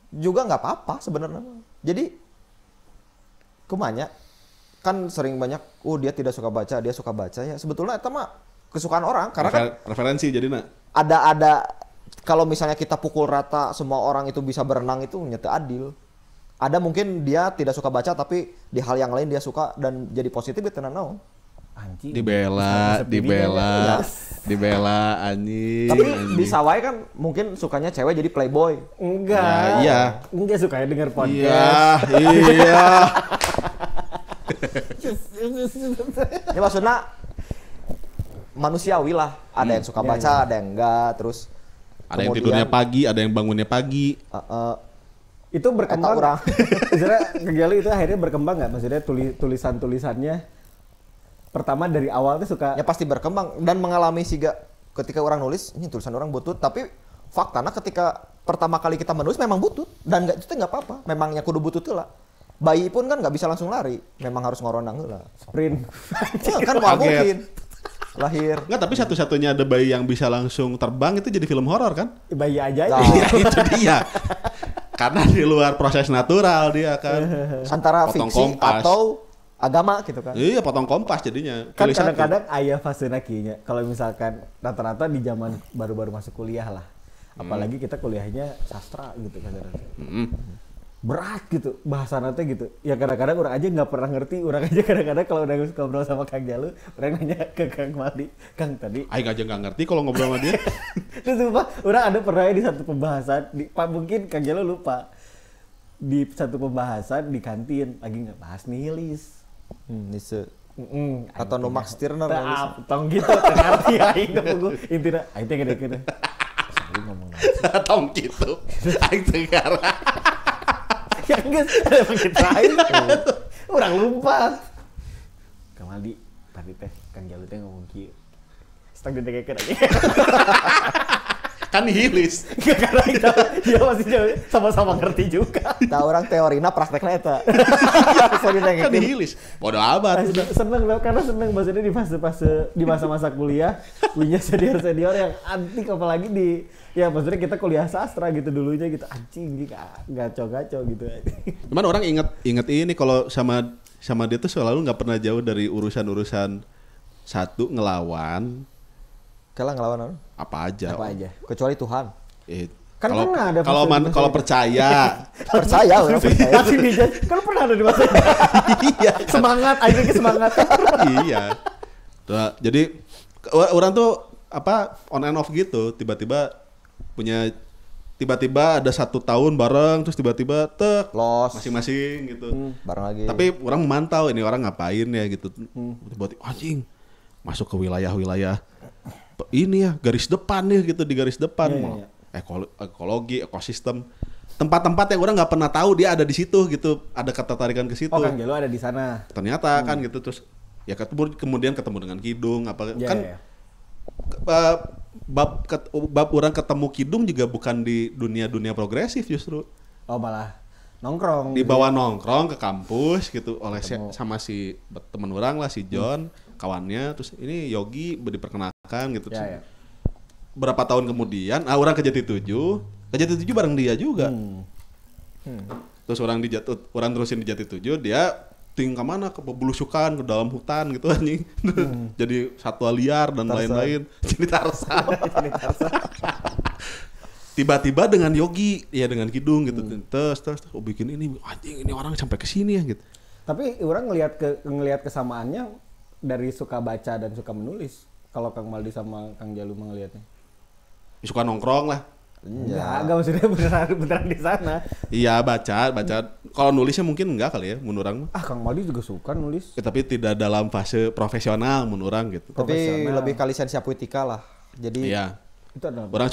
juga nggak apa-apa sebenarnya. Jadi kumanya kan sering banyak dia tidak suka baca, dia suka baca ya. Sebetulnya itu mah kesukaan orang karena kan referensi jadi ada kalau misalnya kita pukul rata semua orang itu bisa berenang itu nyata adil. Ada mungkin dia tidak suka baca tapi di hal yang lain dia suka dan jadi positif itu naon. Anjing. Dibela anjing. Tapi di Sawai kan mungkin sukanya cewek jadi playboy. Enggak. Iya. Enggak sukanya denger podcast. Iya. Ya maksudnya manusiawi lah. Ada yang suka baca, ada yang enggak. Terus ada yang tidurnya pagi, ada yang bangunnya pagi. Itu berkembang. Misalnya Kegialu itu akhirnya berkembang nggak? Maksudnya tulisan-tulisannya pertama dari awal tuh suka. Ya pasti berkembang dan mengalami ketika orang nulis ini tulisan orang butut. Tapi faktanya ketika pertama kali kita menulis memang butut dan itu nggak apa-apa. Memangnya kudu butut lah. Bayi pun kan nggak bisa langsung lari. Memang harus ngoronang lah. Sprint. Ya, kan nggak mungkin. Lahir. Enggak, tapi satu-satunya ada bayi yang bisa langsung terbang itu jadi film horor kan? Bayi aja. Iya, itu dia. Karena di luar proses natural dia kan. Antara potong fiksi kompas atau agama gitu kan. Iya, potong kompas jadinya. Kan kadang-kadang ayah fasenya kinya. Kalau misalkan rata-rata di zaman baru-baru masuk kuliah lah. Apalagi kita kuliahnya sastra gitu kan. Berat gitu bahasa nanti gitu. Ya kadang-kadang orang aja nggak pernah ngerti. Orang aja kadang-kadang kalau udah ngobrol sama Kang Jalu, orang nanya ke Kang Maldi, Kang tadi. Aing aja nggak ngerti kalau ngobrol sama dia. Terus lupa, orang ada pernah di satu pembahasan, mungkin Kang Jalu lupa. Di satu pembahasan di kantin lagi ngebahas nihilis. Nise. Atau no Max Stirner. Tong gitu, ngerti aing kepugu. Intinya, aing teh gede-gede. Sorry ngomong nasi. Tong gitu. Aing tegar. Ya enggak, ada pakai lain. Orang lupa. Kang Maldi, tadi teh Kang Jalu teh ngomong kieu. Setengah didekekeun aja. Kan nihilis. Karena dia masih sama-sama ngerti juga. Nah orang teorina prakteknya eta. Kan nihilis. Bodoh amat. Seneng loh, karena seneng maksudnya di fase-fase di masa-masa kuliah punya senior-senior yang antik, apalagi di ya maksudnya kita kuliah sastra gitu dulunya gitu, anjing gitu gaco-gaco gitu. Cuman orang inget ini kalau sama dia tuh selalu nggak pernah jauh dari urusan satu ngelawan. Kala ngelawan apa aja. Kecuali Tuhan. Kan pernah ada kalau percaya. percaya. Masih dijajah. Kan pernah ada di masa itu. Iya. Semangat, akhirnya semangat. Iya. Tuh, jadi orang tuh on and off gitu, tiba-tiba ada 1 tahun bareng, terus tiba-tiba los masing-masing gitu. Bareng lagi. Tapi orang memantau ini orang ngapain ya gitu. Tiba-tiba anjing masuk ke wilayah-wilayah ini ya, garis depan nih gitu, di garis depan. Ekologi, ekosistem. Tempat-tempat yang orang nggak pernah tahu dia ada di situ gitu, ada ketertarikan ke situ. Oh, Kang Jalu ada di sana. Ternyata kan gitu, terus ya kemudian ketemu dengan Kidung bab orang ketemu kidung juga bukan di dunia progresif justru. Oh malah nongkrong. Dibawa nongkrong ke kampus gitu oleh sama si teman orang lah si John, kawannya. Terus ini Yogi diperkenalkan gitu. Ya. Berapa tahun kemudian, orang ke Jati 7 bareng dia juga. Terus orang terusin di Jati 7, dia tinggal mana ke belusukan ke dalam hutan gitu anjing. Jadi satwa liar dan lain-lain. Jadi Tarzan. Tiba-tiba dengan Yogi, ya dengan Kidung gitu. Terus bikin ini anjing, ini orang sampai ke sini ya gitu. Tapi orang ngelihat kesamaannya dari suka baca dan suka menulis. Kalau Kang Maldi sama Kang Jalu ngelihatnya. Suka nongkrong lah. Enggak maksudnya beneran di sana. Iya baca. Kalau nulisnya mungkin enggak kali ya, menurut orang. Kang Maldi juga suka nulis. Ya, tapi tidak dalam fase profesional menurut orang gitu. Tapi lebih ke lisensia puitika lah. Jadi iya. Itu adalah orang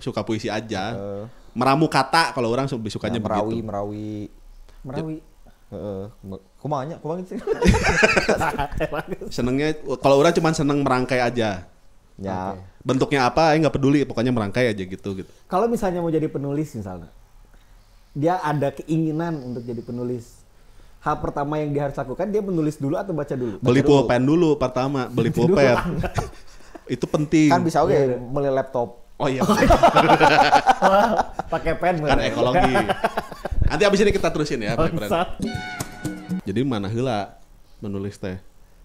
suka puisi aja. Meramu kata kalau orang lebih sukanya begitu. Merawi. Kumanya gitu sih. Senengnya kalau orang cuma seneng merangkai aja. Ya. Bentuknya apa nggak peduli, pokoknya merangkai aja gitu. Kalau misalnya mau jadi penulis misalnya, dia ada keinginan untuk jadi penulis. Hal pertama yang dia harus lakukan, dia menulis dulu atau baca dulu? Beli pulpen dulu pertama, beli pulpen. Itu penting. Kan bisa beli laptop. Oh iya. Pakai pen Kan ekologi. Nanti abis ini kita terusin ya. Jadi mana heula menulis teh?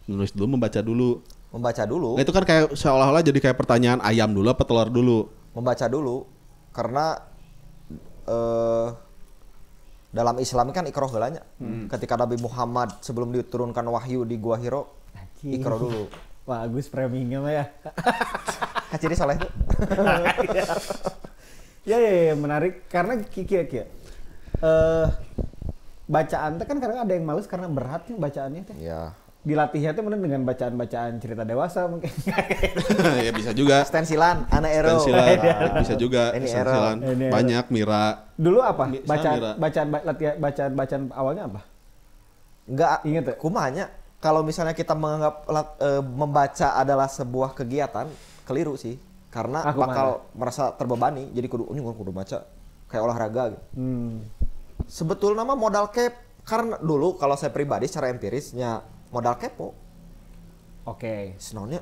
Menulis dulu, membaca dulu. Nah, itu kan kayak seolah-olah jadi kayak pertanyaan ayam dulu apa telur dulu? Membaca dulu. Karena dalam Islam kan ikroh heulanya. Ketika Nabi Muhammad sebelum diturunkan wahyu di Gua Hiro, ikroh dulu. Wah, Agus framingnya mah ya. Haciri soleh itu. Ya, menarik karena Kia. Bacaan teh kan kadang ada yang males karena berat nih bacaannya teh. Iya. Dilatihnya tuh mending dengan bacaan-bacaan cerita dewasa mungkin. Ya bisa juga. Stensilan, Ero. Bisa juga. Stensilan. Banyak Mira. Dulu apa? Bacaan awalnya apa? Enggak. Ingat ya? Kumanya kalau misalnya kita menganggap membaca adalah sebuah kegiatan, keliru sih. Karena bakal merasa terbebani. Jadi kudu baca kayak olahraga gitu. Sebetulnya mah modal karena dulu kalau saya pribadi secara empirisnya modal kepo. Oke. Senonnya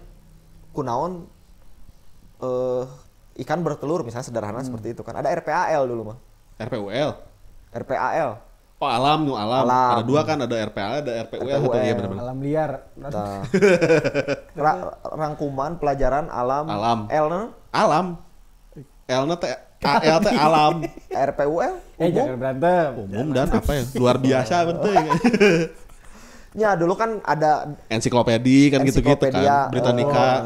kunaon ikan bertelur misalnya sederhana seperti itu kan. Ada RPAL dulu mah. RPAL. Oh alam. Ada dua kan, ada RPAL, ada RPUL. Iya benar-benar. Alam liar. Nah. Rangkuman pelajaran alam. Alam. L-nya teh AL teh alam. RPUL. Jangan berantem. Umum dan apa ya? Luar biasa penting. Ya dulu kan ada ensiklopedi kan gitu-gitu kan, Britannica.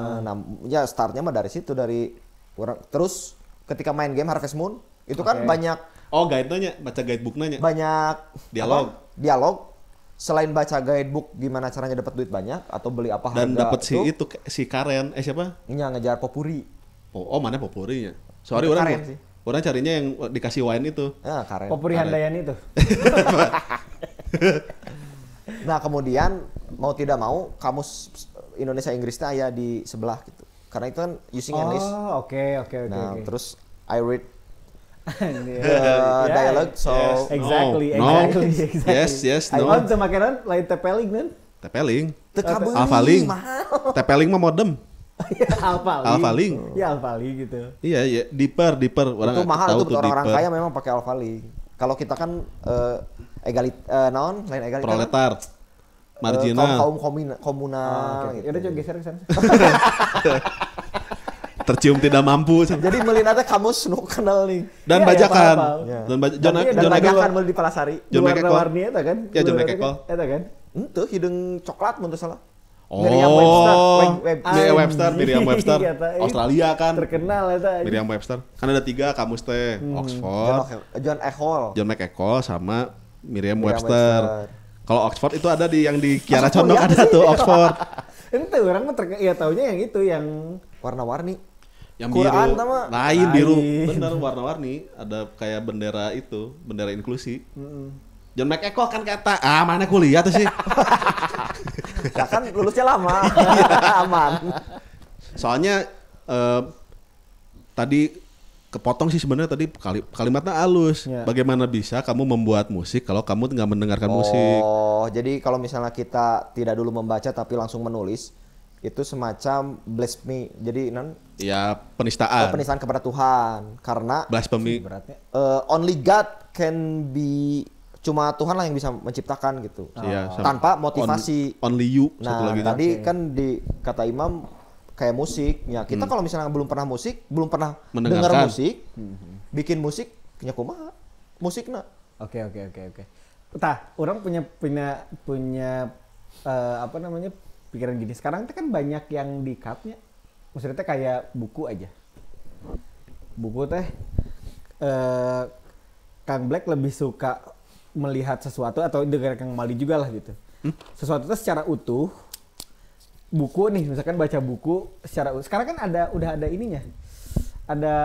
Ya startnya mah dari situ, dari orang. Terus ketika main game Harvest Moon itu kan banyak. Oh guide-nya, baca guidebook nanya. Banyak dialog. Selain baca guidebook gimana caranya dapat duit banyak atau beli apa harga. Dan dapat si Karen, siapa? Iya ngejar popuri. Oh mana popurinya? Sorry orang carinya yang dikasih wine itu. Ya Karen. Popuri Handayani itu. Nah kemudian mau tidak mau kamus Indonesia Inggrisnya ya di sebelah gitu. Karena itu kan using English. Oh oke. Nah terus I read the dialogue so exactly. Yes. I want to makanan lain tepeling kan? Tepeling. Alphaling. Tepeling mah modem. Alphaling. Ya Alphaling gitu. Iya, Deeper. Orang itu mahal tahu itu buat orang kaya memang pakai Alphaling. Kalau kita kan lain egaliter. Proletar. Marginal. Kaum komunal. Gitu. Udah coba geser ke sana. Tercium tidak mampu. Jadi melinatnya kamus nu kenal nih. Dan bajakan. Dan bajakan meuli di Palasari. John McEcol. Warni eta kan? Ya John McEcol. Eta kan? Henteu hideung coklat mun teu salah. Miriam Webster. Australia kan. Terkenal eta. Miriam Webster. Kan ada 3 kamus teh. Oxford. John McEcol sama Miriam Webster. Kalau Oxford itu ada yang di Kiara Condong ada tuh Oxford. Ente orang mah taunya yang itu yang warna-warni. Yang Quran biru. sama Lain biru. Bener warna-warni. Ada kayak bendera itu, bendera inklusi. John McEcol kan kata, mana kuliah tuh sih? Ya kan lulusnya lama. Aman. Soalnya tadi kepotong sih sebenarnya tadi kalimatnya halus. Ya. Bagaimana bisa kamu membuat musik kalau kamu nggak mendengarkan musik? Oh, jadi kalau misalnya kita tidak dulu membaca tapi langsung menulis, itu semacam blasphemy. Jadi Ya penistaan. penistaan kepada Tuhan. Karena Blasphemy. Beratnya. only God can be, cuma Tuhan lah yang bisa menciptakan gitu. Iya, Tanpa motivasi. Only you. Satu Nah, lagi. tadi kan di kata Imam kayak musik. Ya, kita kalau misalnya belum pernah musik, belum pernah dengar Mendengarkan. musik, bikin musik, nya kumaha musikna. Oke. Tah, orang punya apa namanya pikiran gini. Sekarang tuh kan banyak yang di cutnya. Maksudnya teh kayak buku aja. Buku teh Kang Black lebih suka melihat sesuatu atau dengar Kang Mali juga lah gitu. Sesuatu teh secara utuh. Buku nih, misalkan baca buku secara sekarang kan udah ada ininya. Ada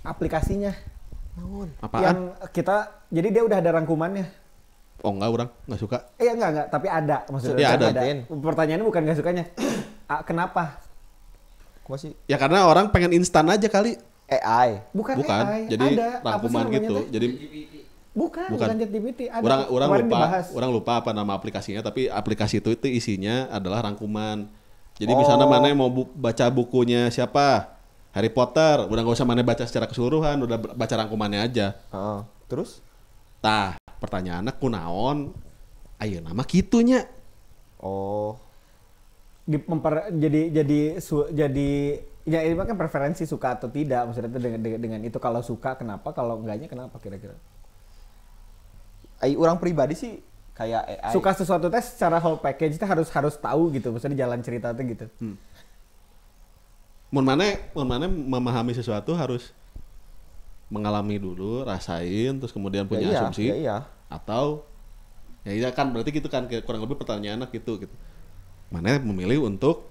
aplikasinya. Apaan? Yang kita jadi dia udah ada rangkumannya. Oh enggak nggak suka. Enggak, tapi ada maksudnya. Ya, ada. Pertanyaannya bukan nggak sukanya. Kenapa? Masih Ya karena orang pengen instan aja kali. AI. Bukan. AI. Jadi ada. rangkuman Apa sih gitu. namanya teh? Jadi bukan ChatGPT. Ada. orang Kemarin lupa, dibahas. orang lupa apa nama aplikasinya, tapi aplikasi itu isinya adalah rangkuman. Jadi misalnya mana yang mau baca bukunya siapa, Harry Potter, udah nggak usah mana baca secara keseluruhan, udah baca rangkumannya aja. Terus? Tah, pertanyaannya kunaon? Ayo nama kitunya. Oh. Jadi ya ini kan preferensi suka atau tidak, maksudnya itu dengan itu kalau suka kenapa, kalau enggaknya kenapa kira-kira? Orang pribadi sih kayak AI. Suka sesuatu tes secara whole package itu harus tahu gitu, maksudnya jalan cerita tuh gitu. Mun mana memahami sesuatu harus mengalami dulu, rasain, terus kemudian punya asumsi. Iya. Atau ya iya kan berarti gitu kan kurang lebih pertanyaannya gitu. Mana memilih untuk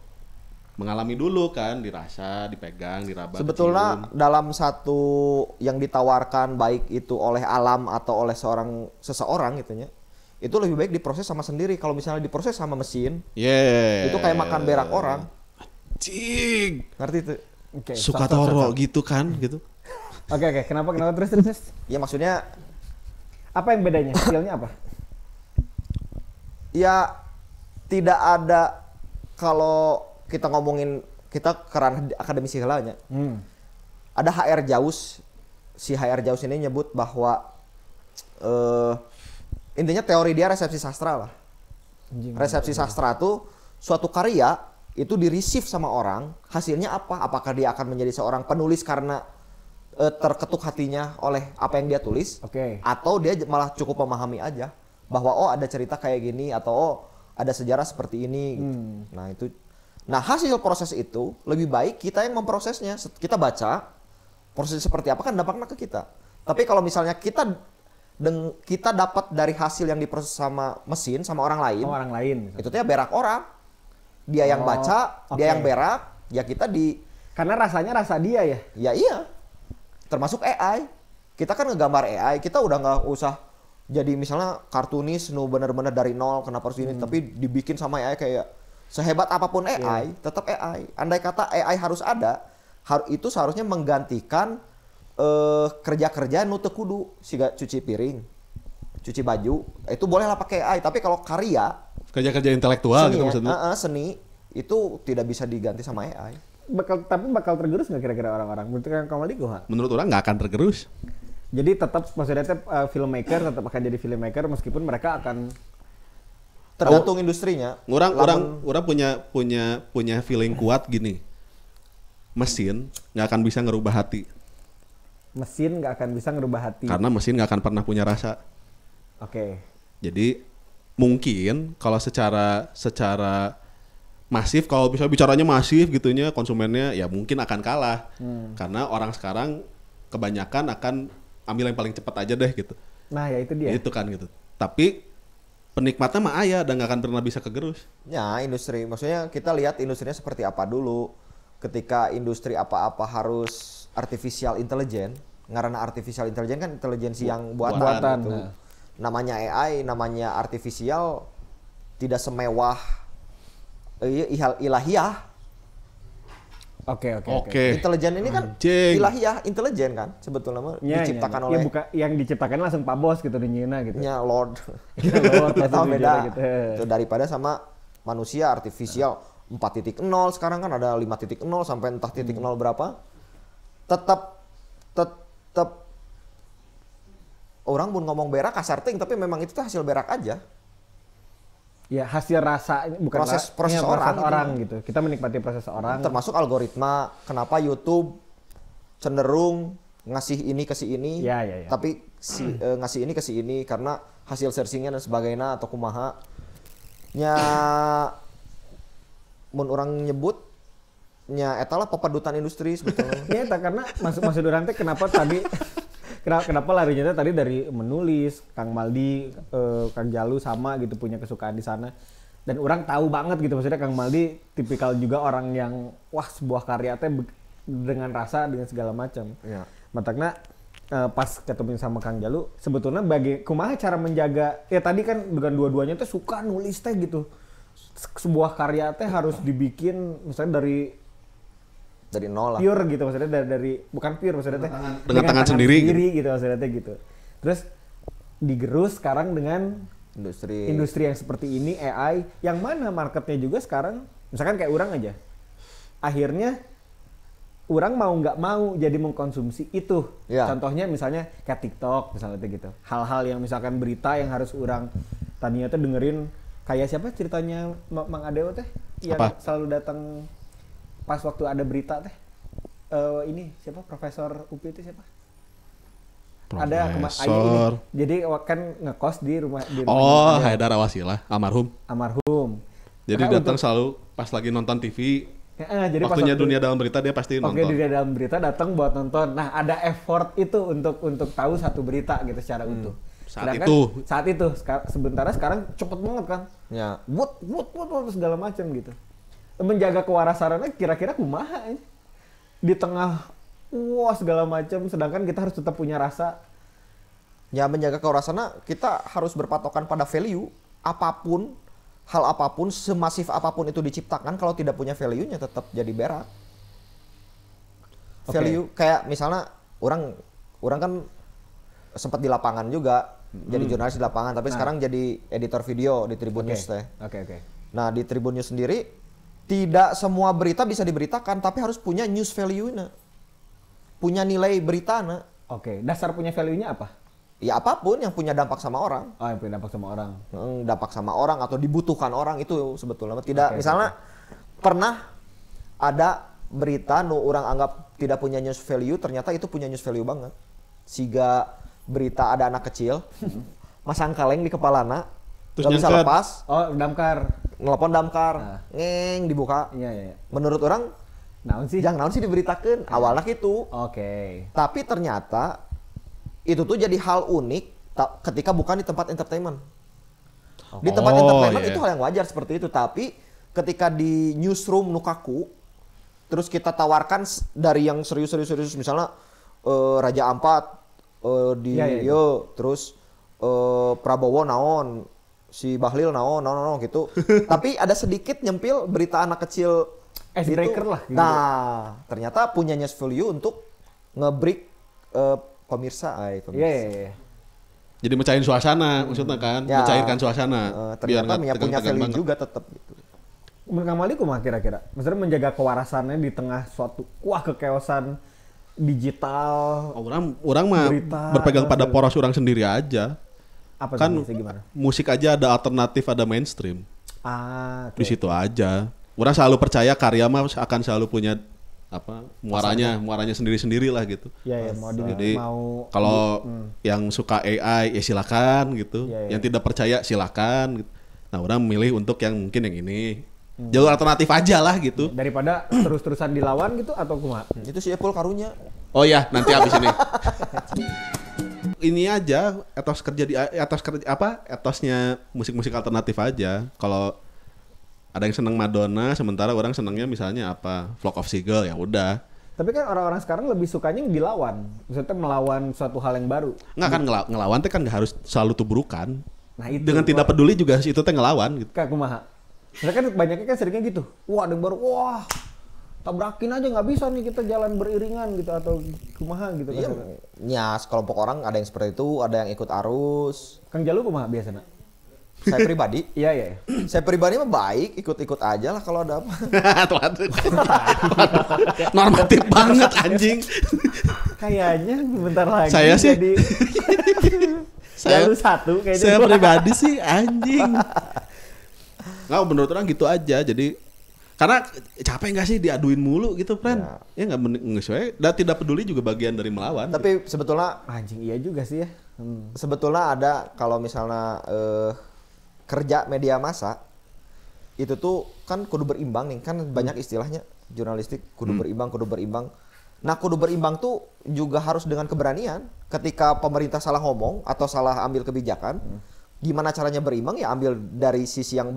mengalami dulu kan, dirasa, dipegang, diraba. Sebetulnya dalam satu yang ditawarkan baik itu oleh alam atau oleh seseorang gitunya, itu lebih baik diproses sama sendiri. Kalau misalnya diproses sama mesin, itu kayak makan berak orang. Cing. Ngerti itu? Okay, Suka toro gitu kan gitu. Oke. Kenapa terus? Ya maksudnya Apa yang bedanya? Skillnya apa? ya tidak ada, kalau kita ngomongin, kita kerana akademisi halanya. Ada HR Jaus. Si HR Jaus ini nyebut bahwa intinya teori dia resepsi sastra lah. Resepsi sastra tuh suatu karya itu di-receive sama orang, hasilnya apa? Apakah dia akan menjadi seorang penulis karena terketuk hatinya oleh apa yang dia tulis, atau dia malah cukup memahami aja bahwa oh ada cerita kayak gini, atau oh ada sejarah seperti ini gitu. Nah hasil proses itu lebih baik kita yang memprosesnya. Kita baca proses seperti apa kan dampaknya ke kita. Tapi kalau misalnya kita dapat dari hasil yang diproses sama mesin, sama orang lain, itu tuh ya berak orang. Dia yang baca, dia yang berak, ya kita karena rasanya rasa dia ya? Ya iya. Termasuk AI. Kita kan ngegambar AI, kita udah nggak usah jadi misalnya kartunis bener-bener dari nol, kenapa harus ini, tapi dibikin sama AI kayak sehebat apapun AI, tetap AI. Andai kata AI harus ada, itu seharusnya menggantikan kerja-kerja nu teu kudu, siga cuci piring, cuci baju, itu bolehlah pakai AI. Tapi kalau karya, kerja-kerja intelektual gitu maksudnya. Seni itu tidak bisa diganti sama AI. Bakal tergerus nggak kira-kira orang-orang? Menurut kamu Menurut orang nggak akan tergerus. Jadi tetap maksudnya filmmaker tetap akan jadi filmmaker meskipun mereka akan tergantung industrinya. Orang punya feeling kuat gini. Mesin nggak akan bisa ngerubah hati. Mesin nggak akan bisa ngerubah hati. Karena mesin nggak akan pernah punya rasa. Jadi mungkin kalau secara masif, kalau bisa bicaranya masif gitunya, konsumennya ya mungkin akan kalah. Karena orang sekarang kebanyakan akan ambil yang paling cepat aja deh gitu. Nah ya itu dia. Itu kan gitu. Tapi penikmatnya mah aya dan nggak akan pernah bisa kegerus. Ya industri, maksudnya kita lihat industrinya seperti apa dulu. Ketika industri apa-apa harus artificial intelligence, karena artificial intelligence kan intelijensi yang buatan. Gitu. Namanya AI, namanya artificial, tidak semewah ilahiyah. Oke. Intelijen ini kan Anjing. ilahiyah, intelijen kan sebetulnya mah diciptakan oleh yang diciptakan langsung Pak Bos gitu dunyana gitu. nya Lord. Ya, Lord, Atau langsung beda gitu. itu daripada sama manusia artifisial 4.0 sekarang kan ada 5.0 sampai entah titik 0 berapa. Tetap orang pun ngomong berak kasar ting tapi memang itu tuh hasil berak aja. Ya hasil rasa bukan proses orang gitu. Kita menikmati proses orang. Termasuk algoritma kenapa YouTube cenderung ngasih ini ke si ini, Ya. tapi ngasih ini ke si ini karena hasil searchingnya dan sebagainya atau kumaha. Nya mun orang nyebut nya etalah pepadutan industri sebetulnya. Ya karena maksud orang teh kenapa tadi kenapa larinya tadi dari menulis, Kang Maldi, Kang Jalu sama gitu punya kesukaan di sana. Dan orang tahu banget gitu maksudnya Kang Maldi tipikal juga orang yang wah sebuah karya teh dengan rasa dengan segala macam. Ya. Matakna pas ketemu sama Kang Jalu sebetulnya kumaha cara menjaga ya tadi kan dengan dua-duanya teh suka nulis teh gitu. Sebuah karya teh harus dibikin misalnya dari nol lah. Pure gitu maksudnya dari bukan pure maksudnya teh dengan tangan sendiri gitu maksudnya teh gitu. Terus digerus sekarang dengan industri yang seperti ini AI yang mana marketnya juga sekarang misalkan kayak orang aja. Akhirnya orang mau nggak mau jadi mengkonsumsi itu. Ya. Contohnya misalnya kayak TikTok misalnya gitu. Hal-hal yang misalkan berita yang harus orang tadinya tuh dengerin kayak siapa ceritanya Mang Adeo teh yang selalu datang pas waktu ada berita teh ini siapa Profesor UPI itu siapa? Ada ini. Jadi kan ngekos di rumah Haidar Awasilah almarhum. Jadi datang selalu pas lagi nonton TV. Jadi waktunya dunia dalam berita dia pasti nonton. Dunia dalam berita datang buat nonton. Nah, ada effort itu untuk tahu satu berita gitu secara utuh. Saat itu sementara sekarang cepet banget kan. Ya. Wut segala macam gitu. Menjaga kewarasannya kira-kira kumaha ya? Di tengah segala macam sedangkan kita harus tetap punya rasa. Ya menjaga kewarasannya kita harus berpatokan pada value apapun, hal apapun, semasif apapun itu diciptakan kalau tidak punya value-nya tetap jadi berak. Value kayak misalnya orang kan sempat di lapangan juga jadi jurnalis di lapangan tapi sekarang jadi editor video di Tribun News teh. Nah, di Tribun News sendiri tidak semua berita bisa diberitakan, tapi harus punya news value-nya. Punya nilai beritanya. Dasar punya value-nya apa? Ya apapun yang punya dampak sama orang. Yang punya dampak sama orang. Dampak sama orang atau dibutuhkan orang itu sebetulnya. Tidak, misalnya pernah ada berita orang anggap tidak punya news value, ternyata itu punya news value banget. Siga berita ada anak kecil, masang kaleng di kepalana, nggak bisa lepas. Damkar. Nelpon damkar, ngeng dibuka. Iya. Menurut orang, naon sih diberitakan. Awalnya gitu. Tapi ternyata itu tuh jadi hal unik ketika bukan di tempat entertainment. Di tempat entertainment itu hal yang wajar seperti itu. Tapi ketika di newsroom nukaku, terus kita tawarkan dari yang serius misalnya Raja Ampat terus Prabowo naon. Si Bahlil naon gitu. Tapi ada sedikit nyempil berita anak kecil icebreaker lah gitu. Nah, ternyata punya news value untuk nge-break pemirsa. Iya. Jadi mencairkan suasana maksudnya kan, mencairkan suasana. Ternyata punya value juga tetap gitu. Menurut Kang Maldi kumaha kira-kira? Maksudnya menjaga kewarasannya di tengah suatu kekeosan digital. Orang mah berpegang pada poros orang sendiri aja. Apa kan gimana? Musik aja ada alternatif, ada mainstream. Di situ aja. Orang selalu percaya karya mah akan selalu punya muaranya sendiri-sendiri lah gitu. Iya, jadi kalau yang suka AI ya silakan gitu. Yang tidak percaya silakan gitu. Nah, orang milih untuk yang mungkin yang ini. Jalur alternatif aja lah gitu. Daripada terus-terusan dilawan gitu atau kumaha? Itu si Apple karunya. Oh ya, nanti habis ini. Ini aja etosnya musik-musik alternatif aja. Kalau ada yang seneng Madonna, sementara orang senengnya misalnya Flock of Seagull, ya udah. Tapi kan orang-orang sekarang lebih sukanya yang dilawan, maksudnya melawan suatu hal yang baru. Nggak kan ngelawan teh kan nggak harus selalu tubrukan. Nah itu. Dengan tidak peduli juga itu teh ngelawan. Gitu. Kayak kumaha. Mereka kan banyaknya kan seringnya gitu. Wah ada yang baru, tabrakin aja nggak bisa nih kita jalan beriringan gitu atau kumaha gitu Iya, kan. ya sekelompok orang ada yang seperti itu, ada yang ikut arus. Kang Jalu kumaha biasanya? Saya pribadi, Iya ya. saya pribadi mah baik, ikut-ikut aja lah kalau ada apa. Normatif banget anjing. Kayaknya bentar lagi Saya sih- jadi Saya- Jalu satu kayaknya. Saya pribadi sih anjing. Nggak, menurut orang gitu aja. Jadi karena capek nggak sih diaduin mulu gitu, friend? Ya nggak sesuai. Dan tidak peduli juga bagian dari melawan. Tapi sebetulnya Anjing iya juga sih ya. sebetulnya ada kalau misalnya kerja media massa itu tuh kan kudu berimbang nih, kan banyak istilahnya jurnalistik kudu berimbang. Nah, kudu berimbang tuh juga harus dengan keberanian. Ketika pemerintah salah ngomong atau salah ambil kebijakan, gimana caranya berimbang? Ya ambil dari sisi yang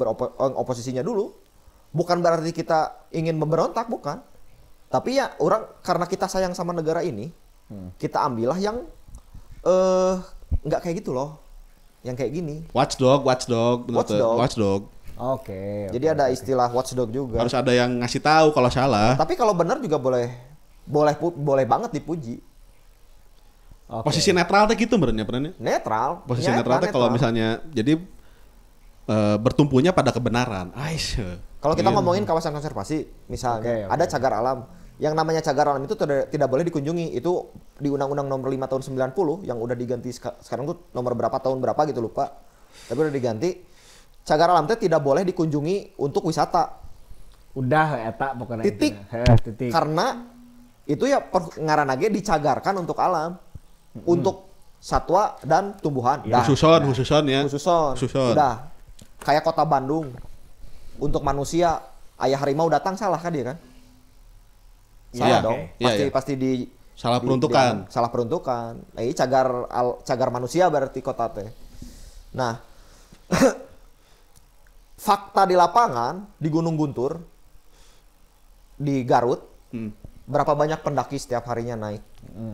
oposisinya dulu. Bukan berarti kita ingin memberontak, bukan. Tapi ya orang karena kita sayang sama negara ini, kita ambillah yang nggak kayak gitu loh. Yang kayak gini. Watchdog. Oke. Jadi ada istilah watchdog juga. Harus ada yang ngasih tahu kalau salah. Tapi kalau benar juga boleh banget dipuji. Oke. Posisi netral teh gitu benernya perannya. Netral. Posisi Ya, netral teh kalau misalnya jadi bertumpunya pada kebenaran. Kalau kita ngomongin kawasan konservasi, misalnya Oke. ada cagar alam. Yang namanya cagar alam itu tidak boleh dikunjungi. Itu di Undang-Undang Nomor 5 Tahun 90 yang udah diganti sekarang tuh nomor berapa tahun berapa gitu lupa. Tapi udah diganti. Cagar alam itu tidak boleh dikunjungi untuk wisata. Udah eta pokoknya Titik. intinya. Titik. Karena itu ya ngaranage dicagarkan untuk alam. Untuk satwa dan tumbuhan. Ya. Dah. Khususon ya. Khususon. Khususon. Udah. Kayak kota Bandung. Untuk manusia, ayah harimau datang salah kan dia kan? Salah Iya, dong. oke. Iya, iya. Pasti Salah peruntukan. salah peruntukan. Nah, ini cagar manusia berarti kota teh. Nah, fakta di lapangan di Gunung Guntur di Garut berapa banyak pendaki setiap harinya naik.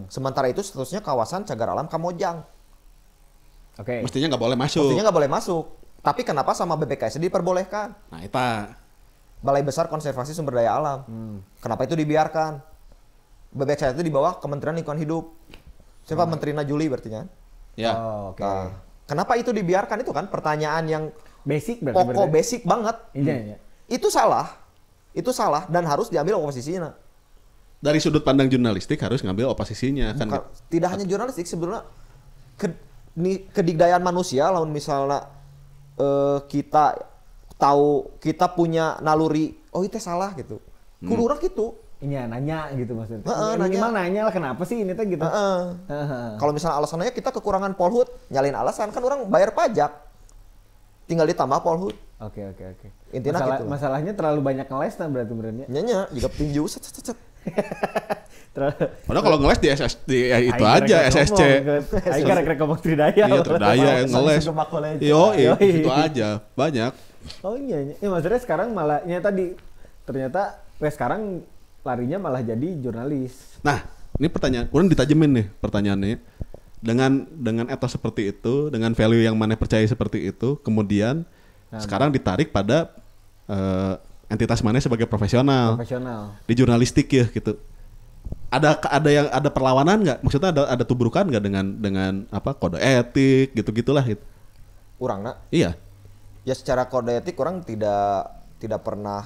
Sementara itu statusnya kawasan cagar alam Kamojang. Oke. Mestinya nggak boleh masuk. Mestinya nggak boleh masuk. Tapi kenapa sama BPKS diperbolehkan? Nah, eta. Balai Besar Konservasi Sumber Daya Alam. Kenapa itu dibiarkan? BPKS itu di bawah Kementerian Lingkungan Hidup. Siapa Menteri Najuli berarti kan? Ya. Oh, oke. Nah, kenapa itu dibiarkan? Itu kan pertanyaan yang Basic berarti. pokok basic banget. Iya, iya. Itu salah dan harus diambil oposisinya. Dari sudut pandang jurnalistik harus ngambil oposisinya kan. Tidak hanya jurnalistik, sebenarnya kedikdayaan manusia lawan misalnya kita tahu kita punya naluri, oh itu salah gitu. Kudu urang gitu. Iya, nanya gitu maksudnya. Heeh, Minimal nanya lah kenapa sih ini teh gitu. Heeh. Kalau misalnya alasannya kita kekurangan polhut, nyalin alasan kan orang bayar pajak. Tinggal ditambah polhut. Oke. Intinya gitu lah. Masalahnya terlalu banyak ngeles nah berarti benernya. Nyanya juga tinju set. Padahal kalau ngeles di itu aja SSC. Aing karek ngomong Tridaya. Iya, Tridaya yang ngeles. Yo, itu aja banyak. Oh iya. Ya maksudnya sekarang malahnya tadi ternyata sekarang larinya malah jadi jurnalis. Nah, ini pertanyaan, kurang ditajemin nih pertanyaannya. Dengan etos seperti itu, dengan value yang mana percaya seperti itu, kemudian sekarang ditarik pada entitas mana sebagai profesional di jurnalistik ya gitu. Ada perlawanan nggak? Maksudnya ada tubrukan nggak dengan apa kode etik gitu-gitulah gitu. Urangna? Iya. Ya secara kode etik orang tidak pernah